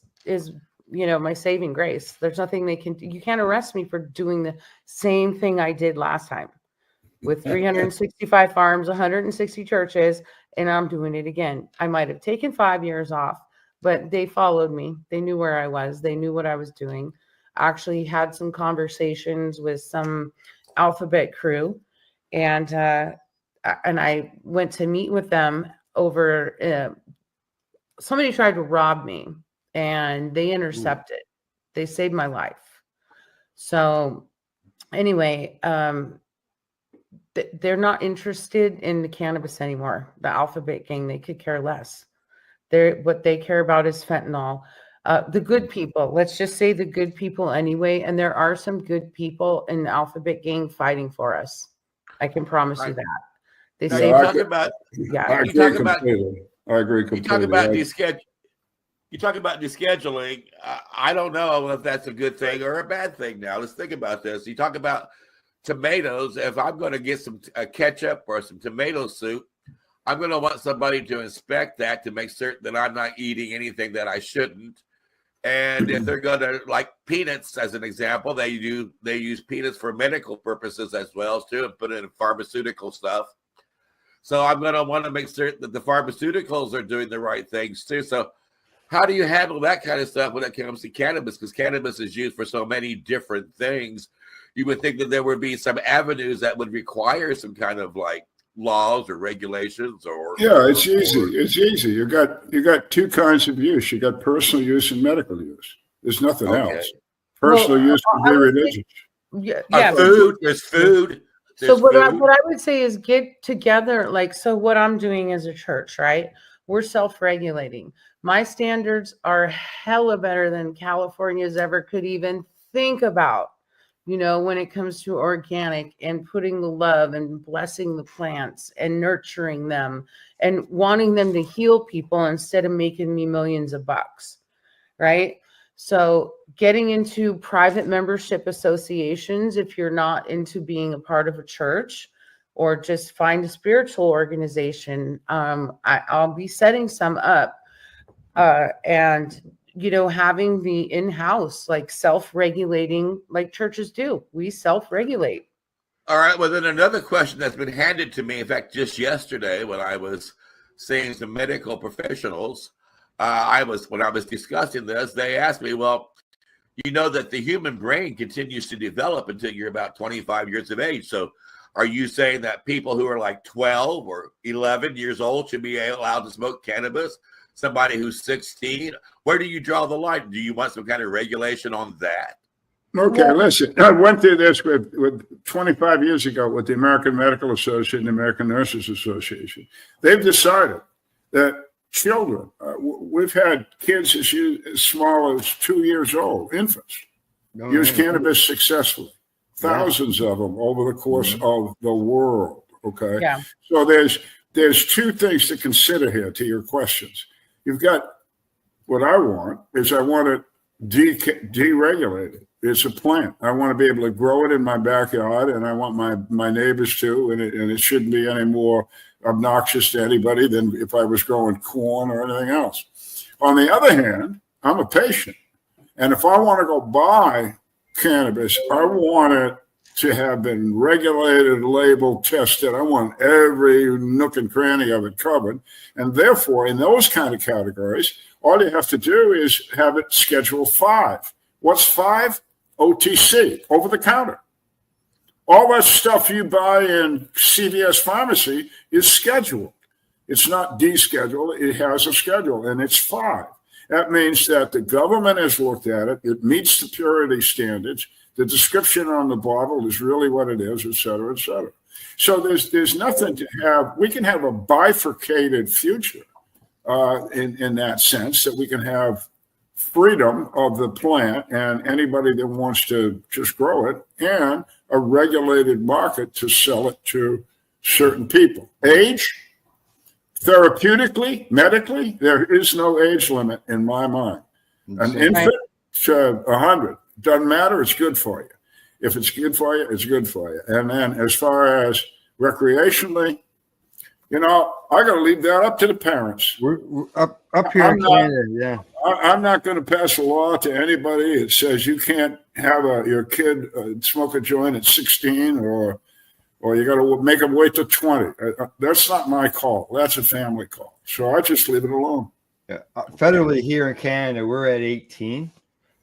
my saving grace. There's nothing you can't arrest me for doing the same thing I did last time with 365 farms, 160 churches, and I'm doing it again. I might have taken 5 years off, but they followed me. They knew where I was. They knew what I was doing. I actually had some conversations with some alphabet crew, and I went to meet with them over. Somebody tried to rob me, and they intercepted. They saved my life. So anyway, they're not interested in the cannabis anymore. The alphabet gang, they could care less. What they care about is fentanyl. The good people, let's just say the good people anyway. And there are some good people in the alphabet gang fighting for us. I can promise you that. They say, I agree completely. You talk about descheduling. I don't know if that's a good thing or a bad thing. Now let's think about this. You talk about tomatoes. If I'm going to get some ketchup or some tomato soup, I'm going to want somebody to inspect that to make certain that I'm not eating anything that I shouldn't. And if they're going to, like peanuts, as an example, they use peanuts for medical purposes as well too, and put it in pharmaceutical stuff. So I'm going to want to make certain that the pharmaceuticals are doing the right things too. So how do you handle that kind of stuff when it comes to cannabis? Because cannabis is used for so many different things. You would think that there would be some avenues that would require some kind of like laws or regulations or it's easy. You got two kinds of use. You got personal use and medical use. There's nothing else. Personal use can be religious. Food. There's food. So what I would say is get together. Like, so what I'm doing as a church, right? We're self-regulating. My standards are hella better than California's ever could even think about. When it comes to organic and putting the love and blessing the plants and nurturing them and wanting them to heal people instead of making me millions of bucks, right? So getting into private membership associations, if you're not into being a part of a church, or just find a spiritual organization. I'll be setting some up and having the in-house, like self-regulating, like churches do. We self-regulate. All right. Well, then another question that's been handed to me, in fact, just yesterday when I was seeing some medical professionals, when I was discussing this, they asked me, well, you know that the human brain continues to develop until you're about 25 years of age. So are you saying that people who are like 12 or 11 years old should be allowed to smoke cannabis? Somebody who's 16, where do you draw the line? Do you want some kind of regulation on that? Okay, listen, I went through this with 25 years ago with the American Medical Association and the American Nurses Association. They've decided that children, we've had kids as small as 2 years old, infants, use cannabis successfully. Thousands of them over the course of the world, okay? Yeah. So there's two things to consider here to your questions. You've got what I want it deregulated. It's a plant. I want to be able to grow it in my backyard, and I want my neighbors to, and it shouldn't be any more obnoxious to anybody than if I was growing corn or anything else. On the other hand, I'm a patient, and if I want to go buy cannabis, I want it to have been regulated, labeled, tested. I want every nook and cranny of it covered. And therefore, in those kind of categories, all you have to do is have it Schedule 5. What's 5? OTC, over the counter. All that stuff you buy in CVS pharmacy is scheduled. It's not descheduled. It has a schedule, and it's 5. That means that the government has looked at it. It meets the purity standards. The description on the bottle is really what it is, et cetera, et cetera. So there's nothing to have. We can have a bifurcated future in that sense, that we can have freedom of the plant and anybody that wants to just grow it, and a regulated market to sell it to certain people. Age, therapeutically, medically, there is no age limit in my mind. An infant to 100, doesn't matter, it's good for you. If it's good for you, it's good for you. And then as far as recreationally, I got to leave that up to the parents. We're up here in Canada, yeah. I'm not going to pass a law to anybody that says you can't have your kid smoke a joint at 16, or you got to make them wait till 20. That's not my call. That's a family call. So I just leave it alone. Yeah. Federally here in Canada, we're at 18.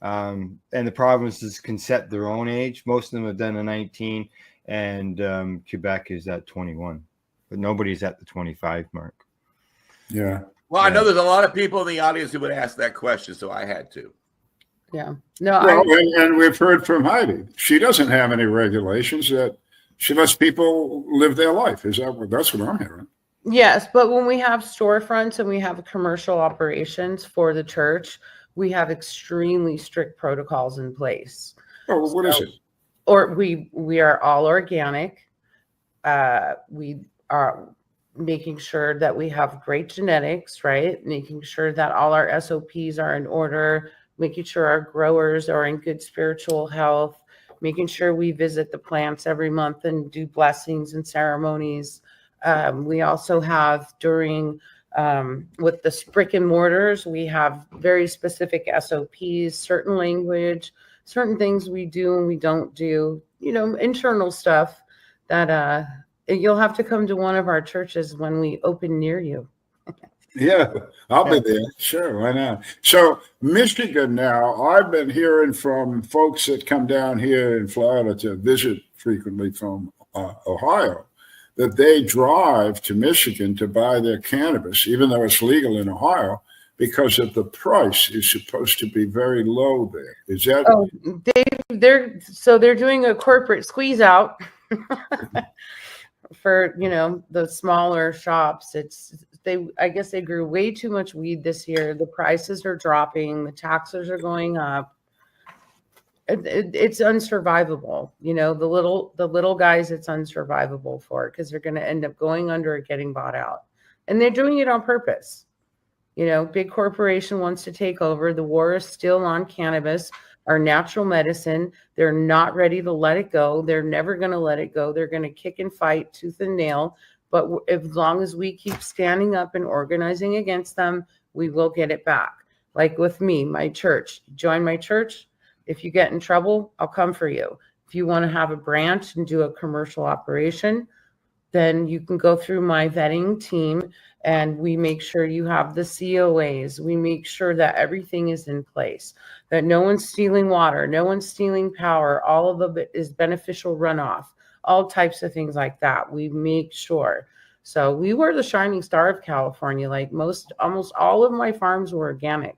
And the provinces can set their own age. Most of them have done a 19, and Quebec is at 21. But nobody's at the 25 mark. Yeah. Well, I know there's a lot of people in the audience who would ask that question, so I had to. Yeah. No, and we've heard from Heidi. She doesn't have any regulations. That she lets people live their life. That's what I'm hearing. yes, but when we have storefronts and we have commercial operations for the church, we have extremely strict protocols in place. Oh, well, what is it? Or we are all organic. We are making sure that we have great genetics, right? Making sure that all our SOPs are in order, making sure our growers are in good spiritual health, making sure we visit the plants every month and do blessings and ceremonies. We also have during with the brick and mortars, we have very specific SOPs, certain language, certain things we do and we don't do, internal stuff that you'll have to come to one of our churches when we open near you. Yeah, I'll be there. Sure, why not? So Michigan now, I've been hearing from folks that come down here in Florida to visit frequently from Ohio, that they drive to Michigan to buy their cannabis, even though it's legal in Ohio, because of the price is supposed to be very low there. Is that? Oh, they're doing a corporate squeeze out for the smaller shops. I guess they grew way too much weed this year. The prices are dropping. The taxes are going up. It's unsurvivable. The little guys, it's unsurvivable for, because they're going to end up going under or getting bought out. And they're doing it on purpose. Big corporation wants to take over. The war is still on cannabis, our natural medicine. They're not ready to let it go. They're never going to let it go. They're going to kick and fight tooth and nail. But as long as we keep standing up and organizing against them, we will get it back. Like with me, my church. Join my church. If you get in trouble, I'll come for you. If you want to have a branch and do a commercial operation, then you can go through my vetting team, and we make sure you have the COAs. We make sure that everything is in place, that no one's stealing water, no one's stealing power. All of it is beneficial runoff, all types of things like that. We make sure. So we were the shining star of California. Like almost all of my farms were organic.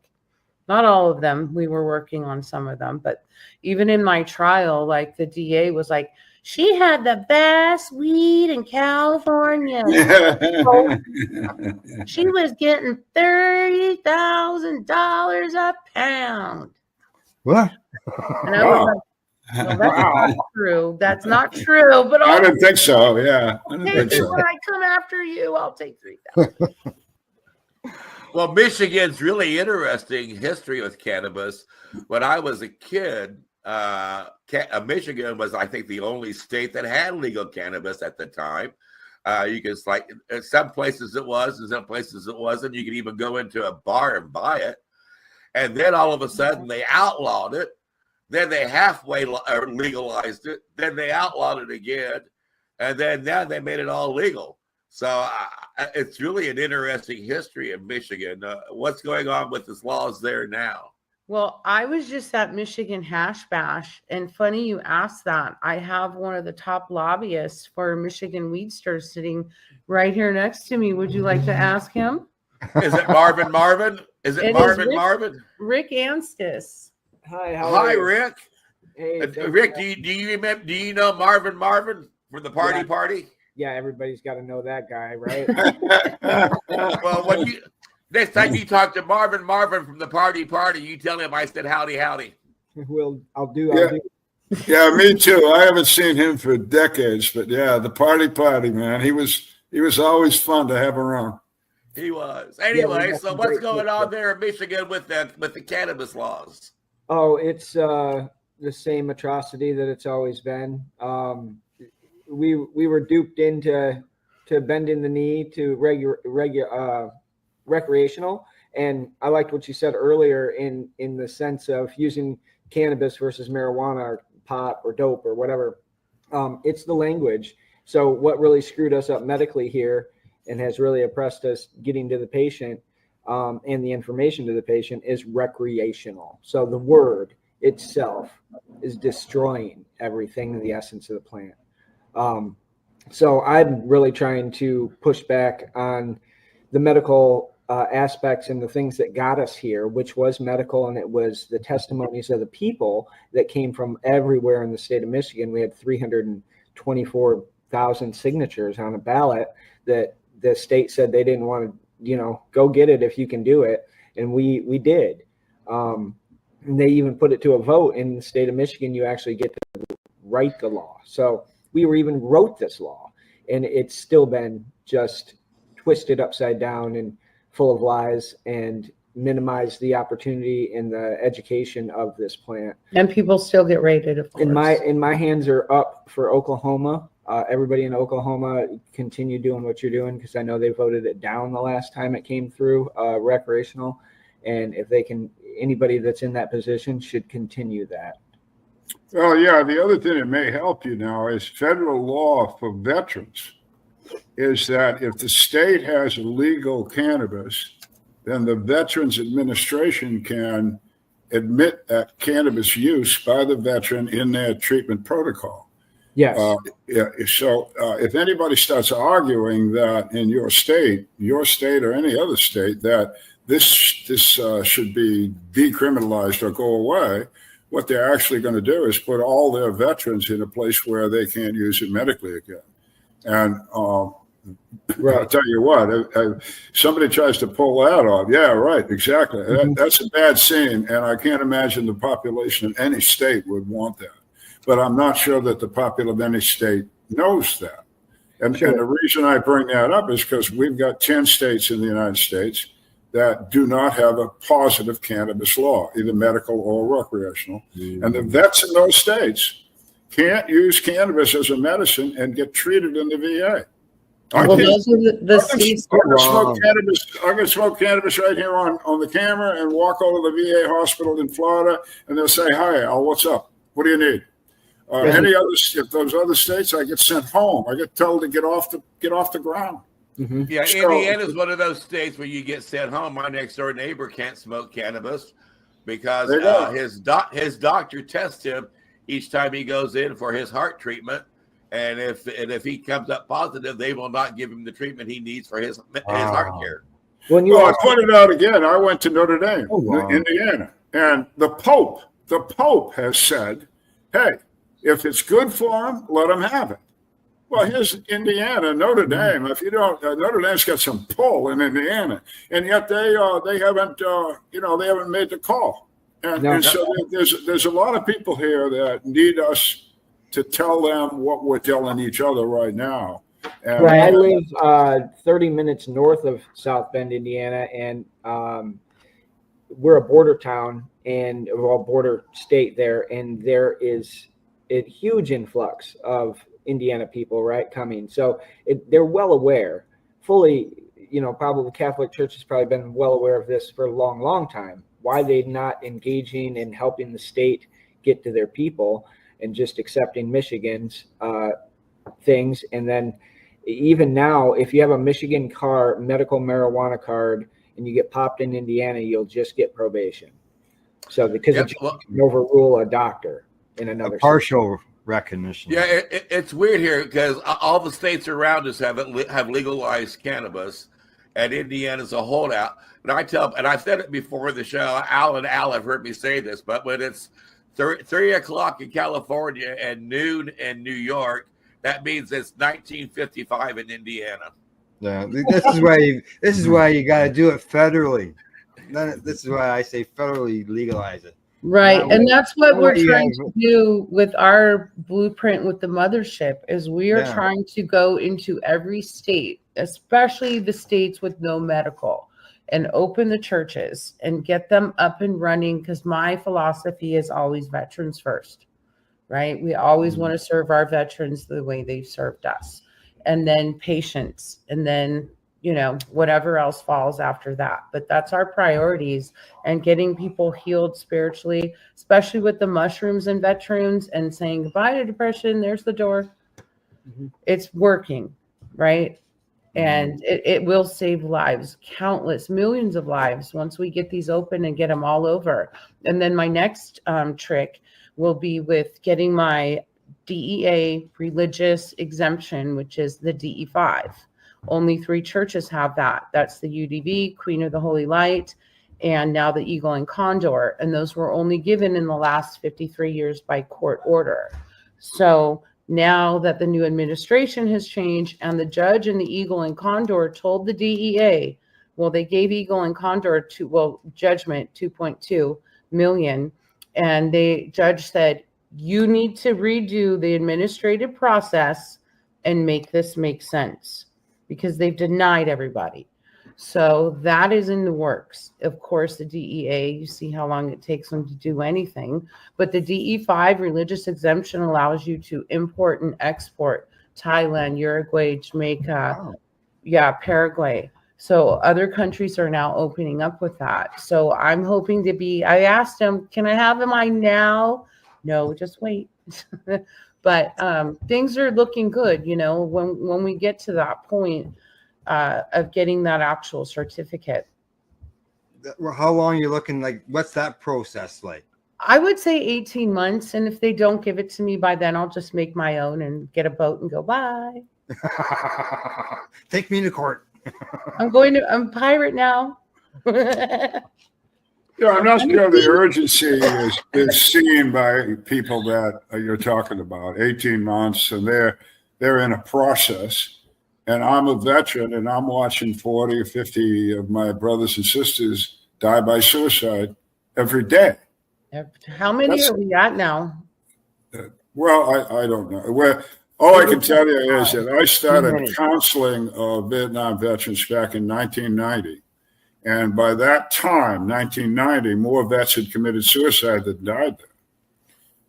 Not all of them. We were working on some of them. But even in my trial, like the DA was like, she had the best weed in California. She was getting $30,000 a pound. What? And I was like, no, that's not true. That's not true. But I don't think so. Yeah. I don't think so. When I come after you, I'll take $3,000. Well, Michigan's really interesting history with cannabis. When I was a kid, Michigan was, I think, the only state that had legal cannabis at the time. You could, some places it was, and some places it wasn't. You could even go into a bar and buy it. And then all of a sudden they outlawed it. Then they halfway legalized it. Then they outlawed it again. And then now they made it all legal. So it's really an interesting history in Michigan. What's going on with these laws there now? Well, I was just at Michigan Hash Bash, and funny you asked that. I have one of the top lobbyists for Michigan Weed Store sitting right here next to me. Would you like to ask him? Is it Marvin? Is it Marvin? Rick Anstis. Hi, Hi, Rick. Hey, Rick, do you remember? Do you know Marvin from the party? Yeah, everybody's got to know that guy, right? Well, next time you talk to Marvin from the party, you tell him I said howdy. I'll do. Yeah, me too. I haven't seen him for decades, but yeah, the party, man. He was always fun to have around. He was. Anyway, so what's going on there in Michigan with the cannabis laws? Oh, it's the same atrocity that it's always been. We were duped into bending the knee to recreational, and I liked what you said earlier in the sense of using cannabis versus marijuana or pot or dope or whatever. It's the language. So what really screwed us up medically here and has really oppressed us getting to the patient and the information to the patient is recreational. So the word itself is destroying everything, the essence of the plant. So I'm really trying to push back on the medical aspects and the things that got us here, which was medical, and it was the testimonies of the people that came from everywhere in the state of Michigan. We had 324,000 signatures on a ballot that the state said they didn't want to, go get it if you can do it. And we did. And they even put it to a vote in the state of Michigan. You actually get to write the law. So we even wrote this law, and it's still been just twisted upside down and full of lies and minimize the opportunity and the education of this plant. And people still get raided, of course. And my hands are up for Oklahoma. Everybody in Oklahoma, continue doing what you're doing, because I know they voted it down the last time it came through recreational. And if they can, anybody that's in that position should continue that. Well, yeah, the other thing that may help you now is federal law for veterans is that if the state has illegal cannabis, then the Veterans Administration can admit that cannabis use by the veteran in their treatment protocol. Yes. So if anybody starts arguing that in your state or any other state, that this should be decriminalized or go away, what they're actually going to do is put all their veterans in a place where they can't use it medically again. And right. I'll tell you what, if somebody tries to pull that off, yeah, right, exactly. Mm-hmm. That's a bad scene, and I can't imagine the population in any state would want that. But I'm not sure that the population of any state knows that. And, sure. And the reason I bring that up is because we've got 10 states in the United States that do not have a positive cannabis law, either medical or recreational. Mm-hmm. And the vets in those states can't use cannabis as a medicine and get treated in the VA. Well, those are the states. I can smoke cannabis right here on the camera and walk over to the VA hospital in Florida, and they'll say, "Hi, Al, what's up? What do you need?" If those other states, I get sent home. I get told to get off the ground. Mm-hmm. Yeah, Indiana is one of those states where you get sent home. My next door neighbor can't smoke cannabis because his doctor tests him each time he goes in for his heart treatment, and if he comes up positive, they will not give him the treatment he needs for his heart care. I pointed out again. I went to Notre Dame, Indiana, and the Pope has said, "Hey, if it's good for him, let him have it." Well, here's Indiana, Notre Dame. If you don't, Notre Dame's got some pull in Indiana, and yet they haven't made the call. And so there's a lot of people here that need us to tell them what we're telling each other right now. And, right. I live 30 minutes north of South Bend, Indiana, and we're a border town and border state there, and there is a huge influx of Indiana people, right, coming. So they're well aware, fully, probably the Catholic Church has probably been well aware of this for a long, long time. Why they not engaging and helping the state get to their people and just accepting Michigan's things. And then even now, if you have a Michigan medical marijuana card, and you get popped in Indiana, you'll just get probation. So because Yeah, it well, can overrule a doctor in another A partial recognition. yeah, it's weird here because all the states around us have legalized cannabis, and Indiana's a holdout. And I've said it before in the show. Al have heard me say this, but when it's 3 o'clock in California and noon in New York, that means it's 1955 in Indiana. Yeah, this is why you got to do it federally. This is why I say federally legalize it. Right. And that's what we're you trying have- to do with our blueprint with the mothership is we are Yeah. trying to go into every state, especially the states with no medical, and open the churches and get them up and running. Because my philosophy is always veterans first, right? We always want to serve our veterans the way they've served us, and then patients, and then, you know, whatever else falls after that. But that's our priorities, and getting people healed spiritually, especially with the mushrooms and veterans, and saying goodbye to depression. There's the door. It's working, right? And it will save lives, countless millions of lives, once we get these open and get them all over. And then my next trick will be with getting my DEA religious exemption, which is the DE5. Only 3 churches have that. That's the UDV, Queen of the Holy Light, and now the Eagle and Condor. And those were only given in the last 53 years by court order. So now that the new administration has changed, and the judge in the Eagle and Condor told the DEA, well, they gave Eagle and Condor judgment 2.2 million. And the judge said, you need to redo the administrative process and make this make sense, because they've denied everybody. So that is in the works. Of course, the DEA, you see how long it takes them to do anything. But the DE5 religious exemption allows you to import and export Thailand, Uruguay, Jamaica, Paraguay. So other countries are now opening up with that. So I'm hoping I asked them, can I have them now? No, just wait. But things are looking good, you know, when we get to that point of getting that actual certificate. How long are you looking? Like, what's that process like? I would say 18 months. And if they don't give it to me by then, I'll just make my own and get a boat and go, bye. Take me to court. I'm a pirate now. Yeah, I'm not sure the urgency is seen by people that you're talking about. 18 months, and they're in a process. And I'm a veteran, and I'm watching 40 or 50 of my brothers and sisters die by suicide every day. How many are we at now? Well, I don't know. Well, all I can tell you is that I started counseling Vietnam veterans back in 1990. And by that time, 1990, more vets had committed suicide than died there.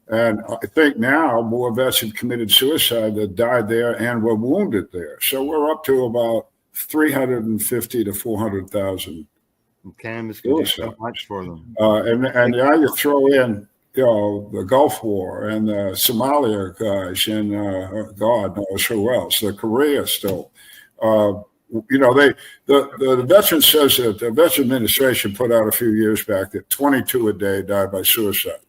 And I think now more vets have committed suicide that died there and were wounded there. So we're up to about 350 to 400,000. Cannabis can do so much for them. And now you throw in, you know, the Gulf War and the Somalia guys and God knows who else, the Korea still. You know, the veteran says that the Veteran Administration put out a few years back that 22 a day died by suicide.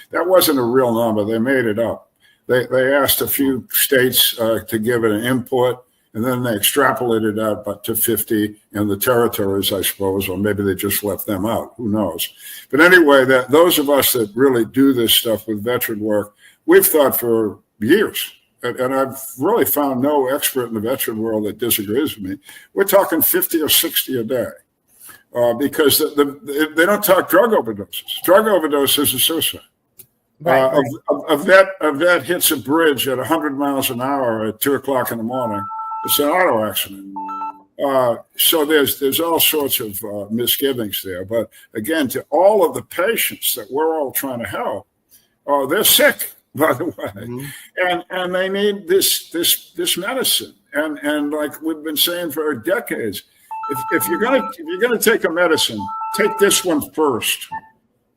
That wasn't a real number. They made it up. They asked a few states to give it an input, and then they extrapolated out to 50 in the territories, I suppose, or maybe they just left them out. Who knows? But anyway, those of us that really do this stuff with veteran work, we've thought for years. And I've really found no expert in the veteran world that disagrees with me. We're talking 50 or 60 a day because they don't talk drug overdoses. Drug overdoses are suicide. Right. A vet hits a bridge at 100 miles an hour at 2 o'clock in the morning. It's an auto accident. So there's all sorts of misgivings there. But again, to all of the patients that we're all trying to help, they're sick, by the way, and they need this medicine. And like we've been saying for decades, if you're gonna take a medicine, take this one first.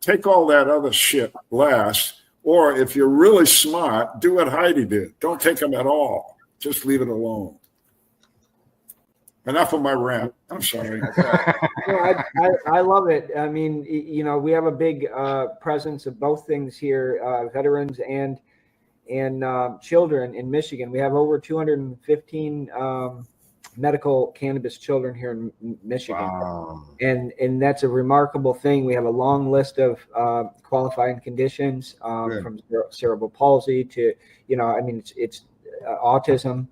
Take all that other shit last. Or if you're really smart, do what Heidi did. Don't take them at all. Just leave it alone. Enough of my rant. I'm sorry. I love it. I mean, we have a big presence of both things here, veterans and children in Michigan. We have over 215 medical cannabis children here in Michigan. Wow. And that's a remarkable thing. We have a long list of qualifying conditions, from cerebral palsy to, it's autism.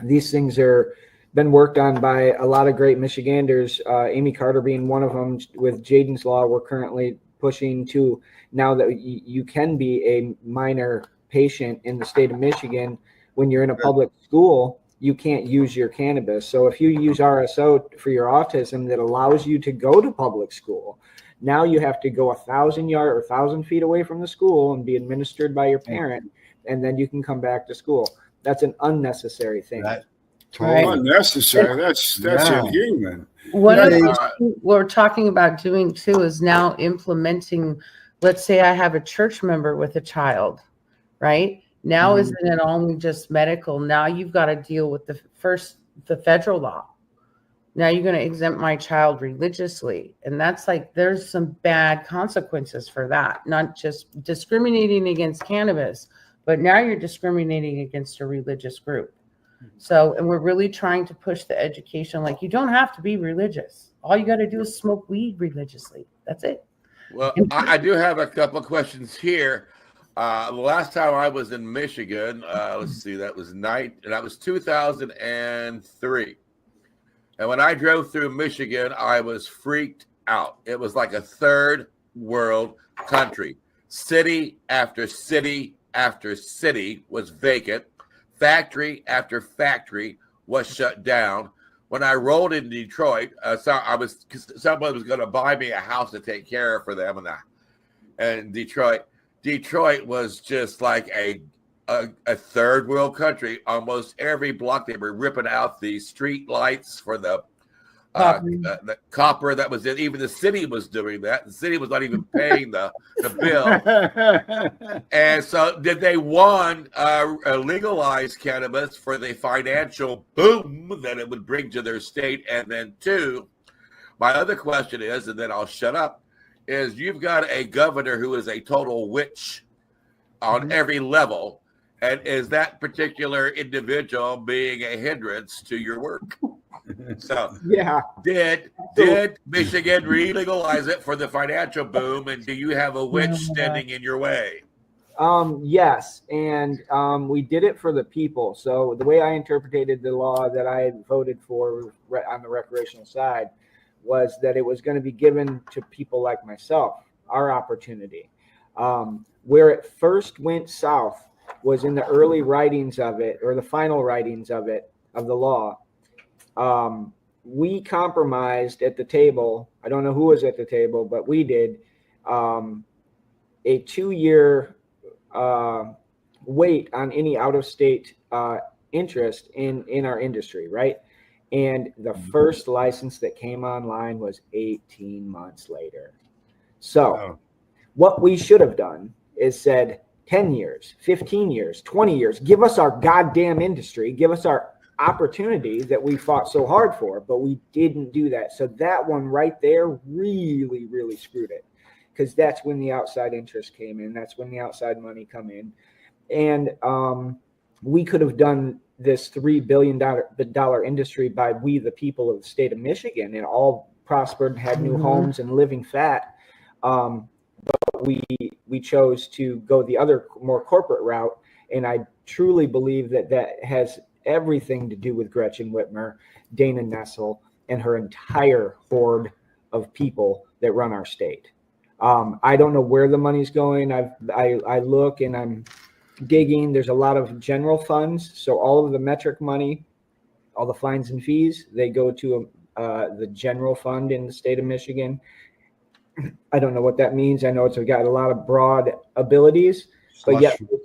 These things are been worked on by a lot of great Michiganders, Amy Carter being one of them. With Jaden's Law, we're currently pushing to now that you can be a minor patient in the state of Michigan. When you're in a public school, you can't use your cannabis. So if you use RSO for your autism that allows you to go to public school, now you have to go 1,000 yards or 1,000 feet away from the school and be administered by your parent, and then you can come back to school. That's an unnecessary thing. Totally unnecessary. That's inhuman. One of the things we're talking about doing too is now implementing. Let's say I have a church member with a child, right? Now isn't it only just medical? Now you've got to deal with the federal law. Now you're going to exempt my child religiously. And that's like, there's some bad consequences for that. Not just discriminating against cannabis, but now you're discriminating against a religious group. So, and we're really trying to push the education. Like, you don't have to be religious. All you got to do is smoke weed religiously. That's it. Well, I do have a couple of questions here. The last time I was in Michigan, let's see, that was 2003. And when I drove through Michigan, I was freaked out. It was like a third world country. City after city after city was vacant. Factory after factory was shut down. When I rolled in Detroit, someone was going to buy me a house to take care of for them, and Detroit was just like a third world country. Almost every block they were ripping out the street lights for the copper that was in. Even the city was doing that. The city was not even paying the bill. And so did they, one, legalize cannabis for the financial boom that it would bring to their state? And then two, my other question is, and then I'll shut up, is you've got a governor who is a total witch on every level. And is that particular individual being a hindrance to your work? So did Michigan re-legalize it for the financial boom, and do you have a witch standing in your way? Yes, and we did it for the people. So the way I interpreted the law that I voted for on the recreational side was that it was going to be given to people like myself, our opportunity. Where it first went south was in the early writings of it, or the final writings of it, of the law. We compromised at the table. I don't know who was at the table, but we did a 2-year wait on any out-of-state interest in our industry, right? And the first license that came online was 18 months later. So what we should have done is said 10 years, 15 years, 20 years, give us our goddamn industry, give us our opportunity that we fought so hard for, but we didn't do that. So that one right there really, really screwed it, because that's when the outside interest came in. That's when the outside money come in. And we could have done this $3 billion industry by we, the people of the state of Michigan, and all prospered, had new homes and living fat. But we chose to go the other more corporate route. And I truly believe that has everything to do with Gretchen Whitmer, Dana Nessel, and her entire horde of people that run our state. I don't know where the money's going. I look and I'm digging. There's a lot of general funds. So all of the metric money, all the fines and fees, they go to the general fund in the state of Michigan. I don't know what that means. I know it's got a lot of broad abilities, but yet we're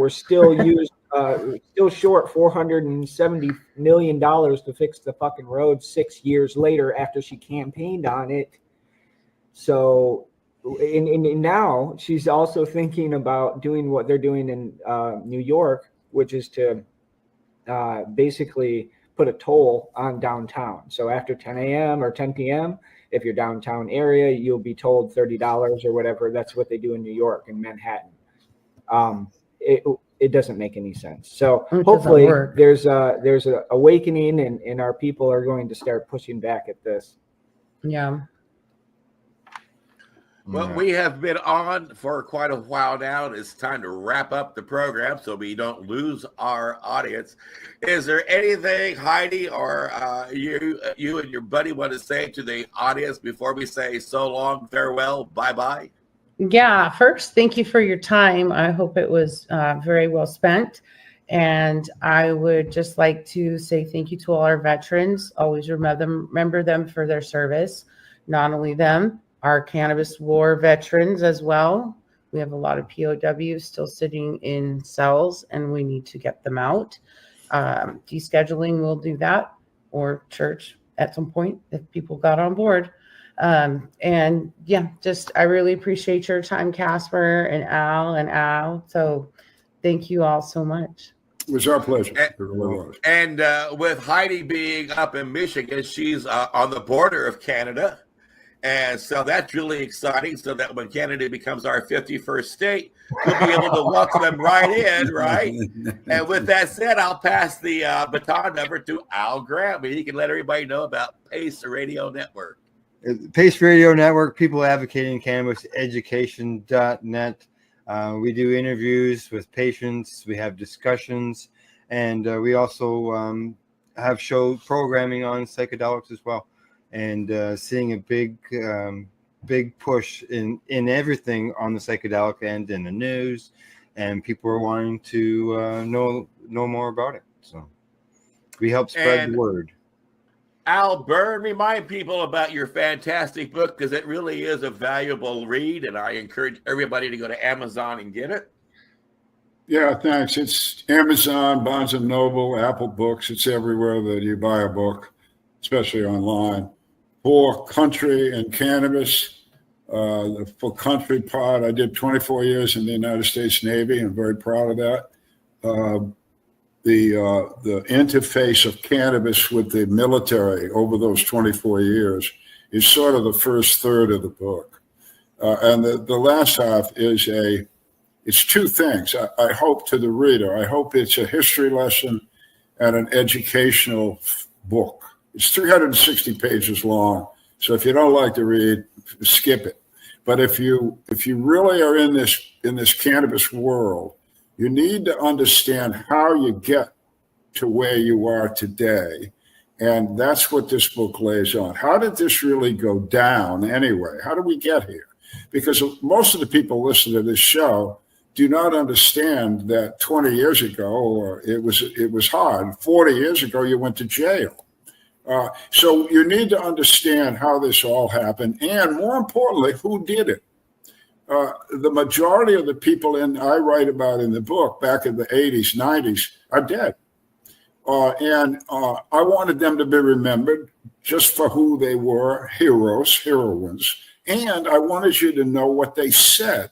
still used. Still short $470 million to fix the fucking road 6 years later after she campaigned on it. So, and now she's also thinking about doing what they're doing in New York, which is to basically put a toll on downtown. So after 10 a.m. or 10 p.m., if you're downtown area, you'll be told $30 or whatever. That's what they do in New York and Manhattan. It doesn't make any sense. So hopefully there's a awakening, and our people are going to start pushing back at this. Yeah. Well, we have been on for quite a while now. It's time to wrap up the program so we don't lose our audience. Is there anything, Heidi, or you and your buddy want to say to the audience before we say so long, farewell, bye-bye? Yeah, first, thank you for your time. I hope it was very well spent. And I would just like to say thank you to all our veterans. Always remember them for their service. Not only them, our cannabis war veterans as well. We have a lot of POWs still sitting in cells, and we need to get them out. Descheduling will do that, or church at some point if people got on board. And yeah, just I really appreciate your time, Casper and Al. So thank you all so much. It was our pleasure. And with Heidi being up in Michigan, she's on the border of Canada. And so that's really exciting, so that when Canada becomes our 51st state, we'll be able to welcome them right in, right? And with that said, I'll pass the baton over to Al Graham, and he can let everybody know about Pace Radio Network. Pace Radio Network, people advocating cannabis education.net. We do interviews with patients, we have discussions, and we also have show programming on psychedelics as well. And seeing a big push in everything on the psychedelic end in the news, and people are wanting to know more about it. So we help spread the word. Al, Byrne, remind people about your fantastic book, because it really is a valuable read, and I encourage everybody to go to Amazon and get it. Yeah, thanks. It's Amazon, Barnes & Noble, Apple Books. It's everywhere that you buy a book, especially online. For country and cannabis, for country part, I did 24 years in the United States Navy. I'm very proud of that. The interface of cannabis with the military over those 24 years is sort of the first third of the book. And the last half is it's two things. I hope to the reader. I hope it's a history lesson and an educational book. It's 360 pages long, so if you don't like to read, skip it. But if you really are in this cannabis world, you need to understand how you get to where you are today, and that's what this book lays on. How did this really go down anyway? How did we get here? Because most of the people listening to this show do not understand that 20 years ago, or it was hard. 40 years ago, you went to jail. So you need to understand how this all happened, and more importantly, who did it. The majority of the people I write about in the book back in the 80s, 90s are dead. And I wanted them to be remembered just for who they were, heroes, heroines. And I wanted you to know what they said.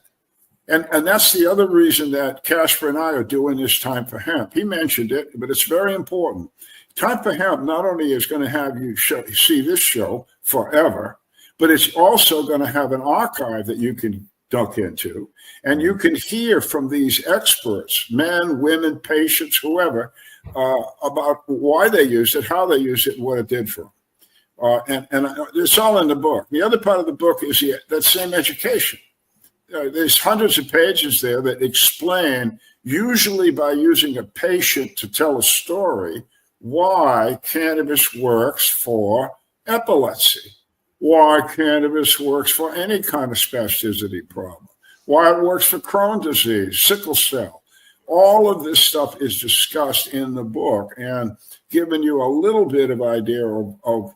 And that's the other reason that Casper and I are doing this Time for Hemp. He mentioned it, but it's very important. Time for Hemp not only is going to have you see this show forever, but it's also going to have an archive that you can dunk into, and you can hear from these experts, men, women, patients, whoever, about why they use it, how they use it, and what it did for them. And it's all in the book. The other part of the book is that same education. There's hundreds of pages there that explain, usually by using a patient to tell a story, why cannabis works for epilepsy, why cannabis works for any kind of spasticity problem, why it works for Crohn's disease, sickle cell. All of this stuff is discussed in the book and giving you a little bit of idea of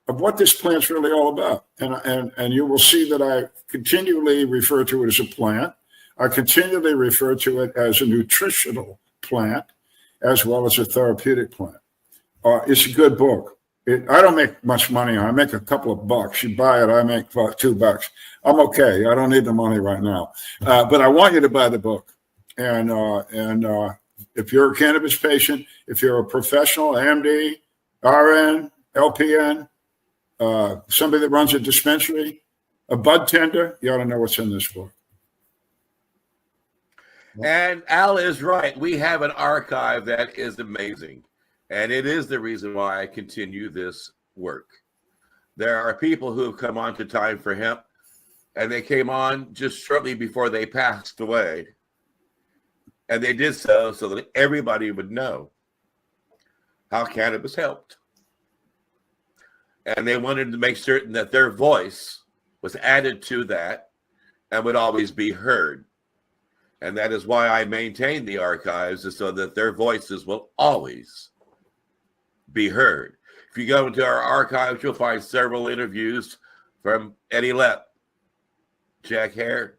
what this plant's really all about. And you will see that I continually refer to it as a plant. I continually refer to it as a nutritional plant as well as a therapeutic plant. It's a good book. I don't make much money on it. I make a couple of bucks. You buy it, I make about $2. I'm okay. I don't need the money right now. But I want you to buy the book. And if you're a cannabis patient, if you're a professional, MD, RN, LPN, somebody that runs a dispensary, a bud tender, you ought to know what's in this book. And Al is right. We have an archive that is amazing. And it is the reason why I continue this work. There are people who have come on to Time for Hemp, and they came on just shortly before they passed away. And they did so that everybody would know how cannabis helped. And they wanted to make certain that their voice was added to that and would always be heard. And that is why I maintain the archives, is so that their voices will always be heard. If you go into our archives, you'll find several interviews from Eddie Lepp, Jack Hare,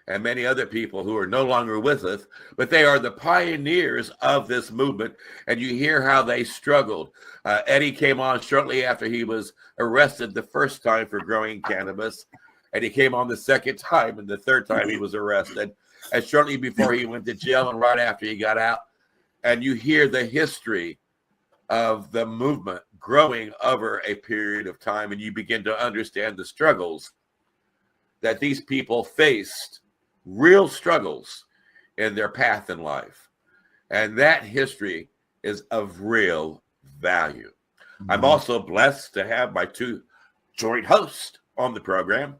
and many other people who are no longer with us, but they are the pioneers of this movement. And you hear how they struggled. Eddie came on shortly after he was arrested the first time for growing cannabis. And he came on the second time, and the third time he was arrested. And shortly before he went to jail and right after he got out. And you hear the history of the movement growing over a period of time, and you begin to understand the struggles that these people faced, real struggles in their path in life. And that history is of real value. I'm also blessed to have my two joint hosts on the program.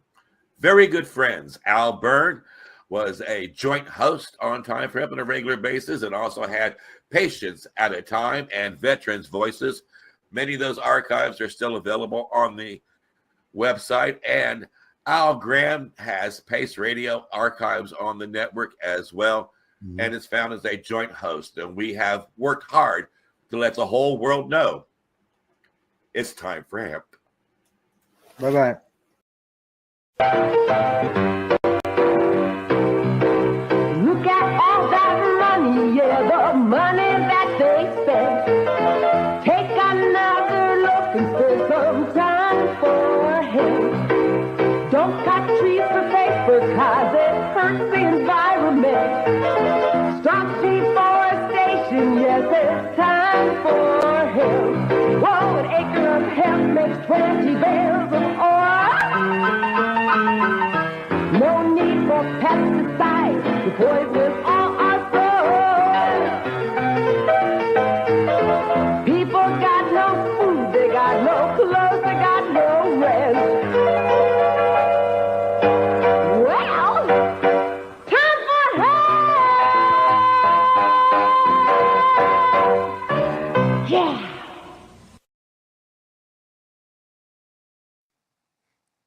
Very good friends. Al Byrne was a joint host on Time for Hemp on a regular basis, and also had Patients at a Time and Veterans Voices. Many of those archives are still available on the website. And Al Graham has Pace Radio archives on the network as well, and is found as a joint host. And we have worked hard to let the whole world know it's time for hemp. Bye-bye. Look at all that money, yeah, the money that they spent. Take another look and spend some time for him. Don't cut trees for paper, cause it hurts the environment. Stop deforestation, yes, it's time for him. Whoa, an acre of hemp makes 20 bales of oil. No need for pesticides to poison all our soil. People got no food, they got no clothes, they got no rest. Well, time for help! Yeah.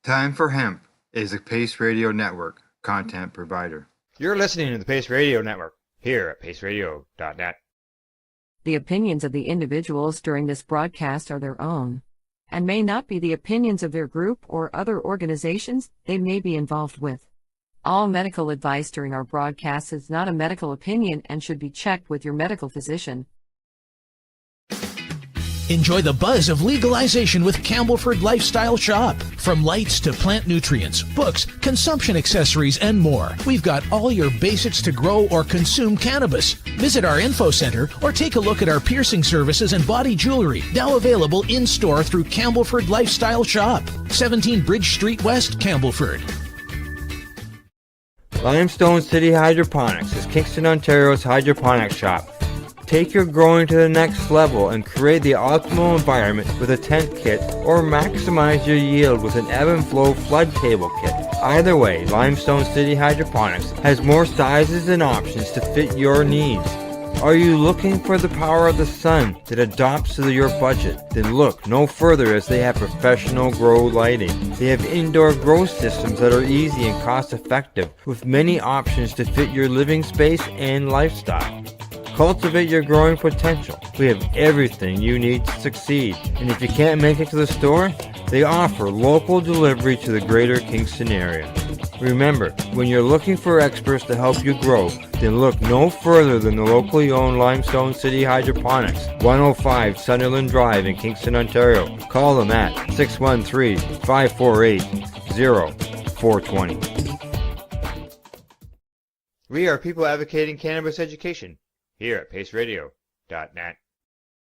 Time for Hemp is a Pace Radio Network content provider. You're listening to the Pace Radio Network here at paceradio.net. The opinions of the individuals during this broadcast are their own, and may not be the opinions of their group or other organizations they may be involved with. All medical advice during our broadcast is not a medical opinion and should be checked with your medical physician. Enjoy the buzz of legalization with Campbellford Lifestyle Shop. From lights to plant nutrients, books, consumption accessories, and more, we've got all your basics to grow or consume cannabis. Visit our info center or take a look at our piercing services and body jewelry, now available in-store through Campbellford Lifestyle Shop, 17 Bridge Street West, Campbellford. Limestone City Hydroponics is Kingston, Ontario's hydroponics shop. Take your growing to the next level and create the optimal environment with a tent kit, or maximize your yield with an ebb and flow flood table kit. Either way, Limestone City Hydroponics has more sizes and options to fit your needs. Are you looking for the power of the sun that adapts to your budget? Then look no further, as they have professional grow lighting. They have indoor grow systems that are easy and cost effective, with many options to fit your living space and lifestyle. Cultivate your growing potential. We have everything you need to succeed. And if you can't make it to the store, they offer local delivery to the greater Kingston area. Remember, when you're looking for experts to help you grow, then look no further than the locally owned Limestone City Hydroponics, 105 Sunderland Drive in Kingston, Ontario. Call them at 613-548-0420. We are people advocating cannabis education here at paceradio.net.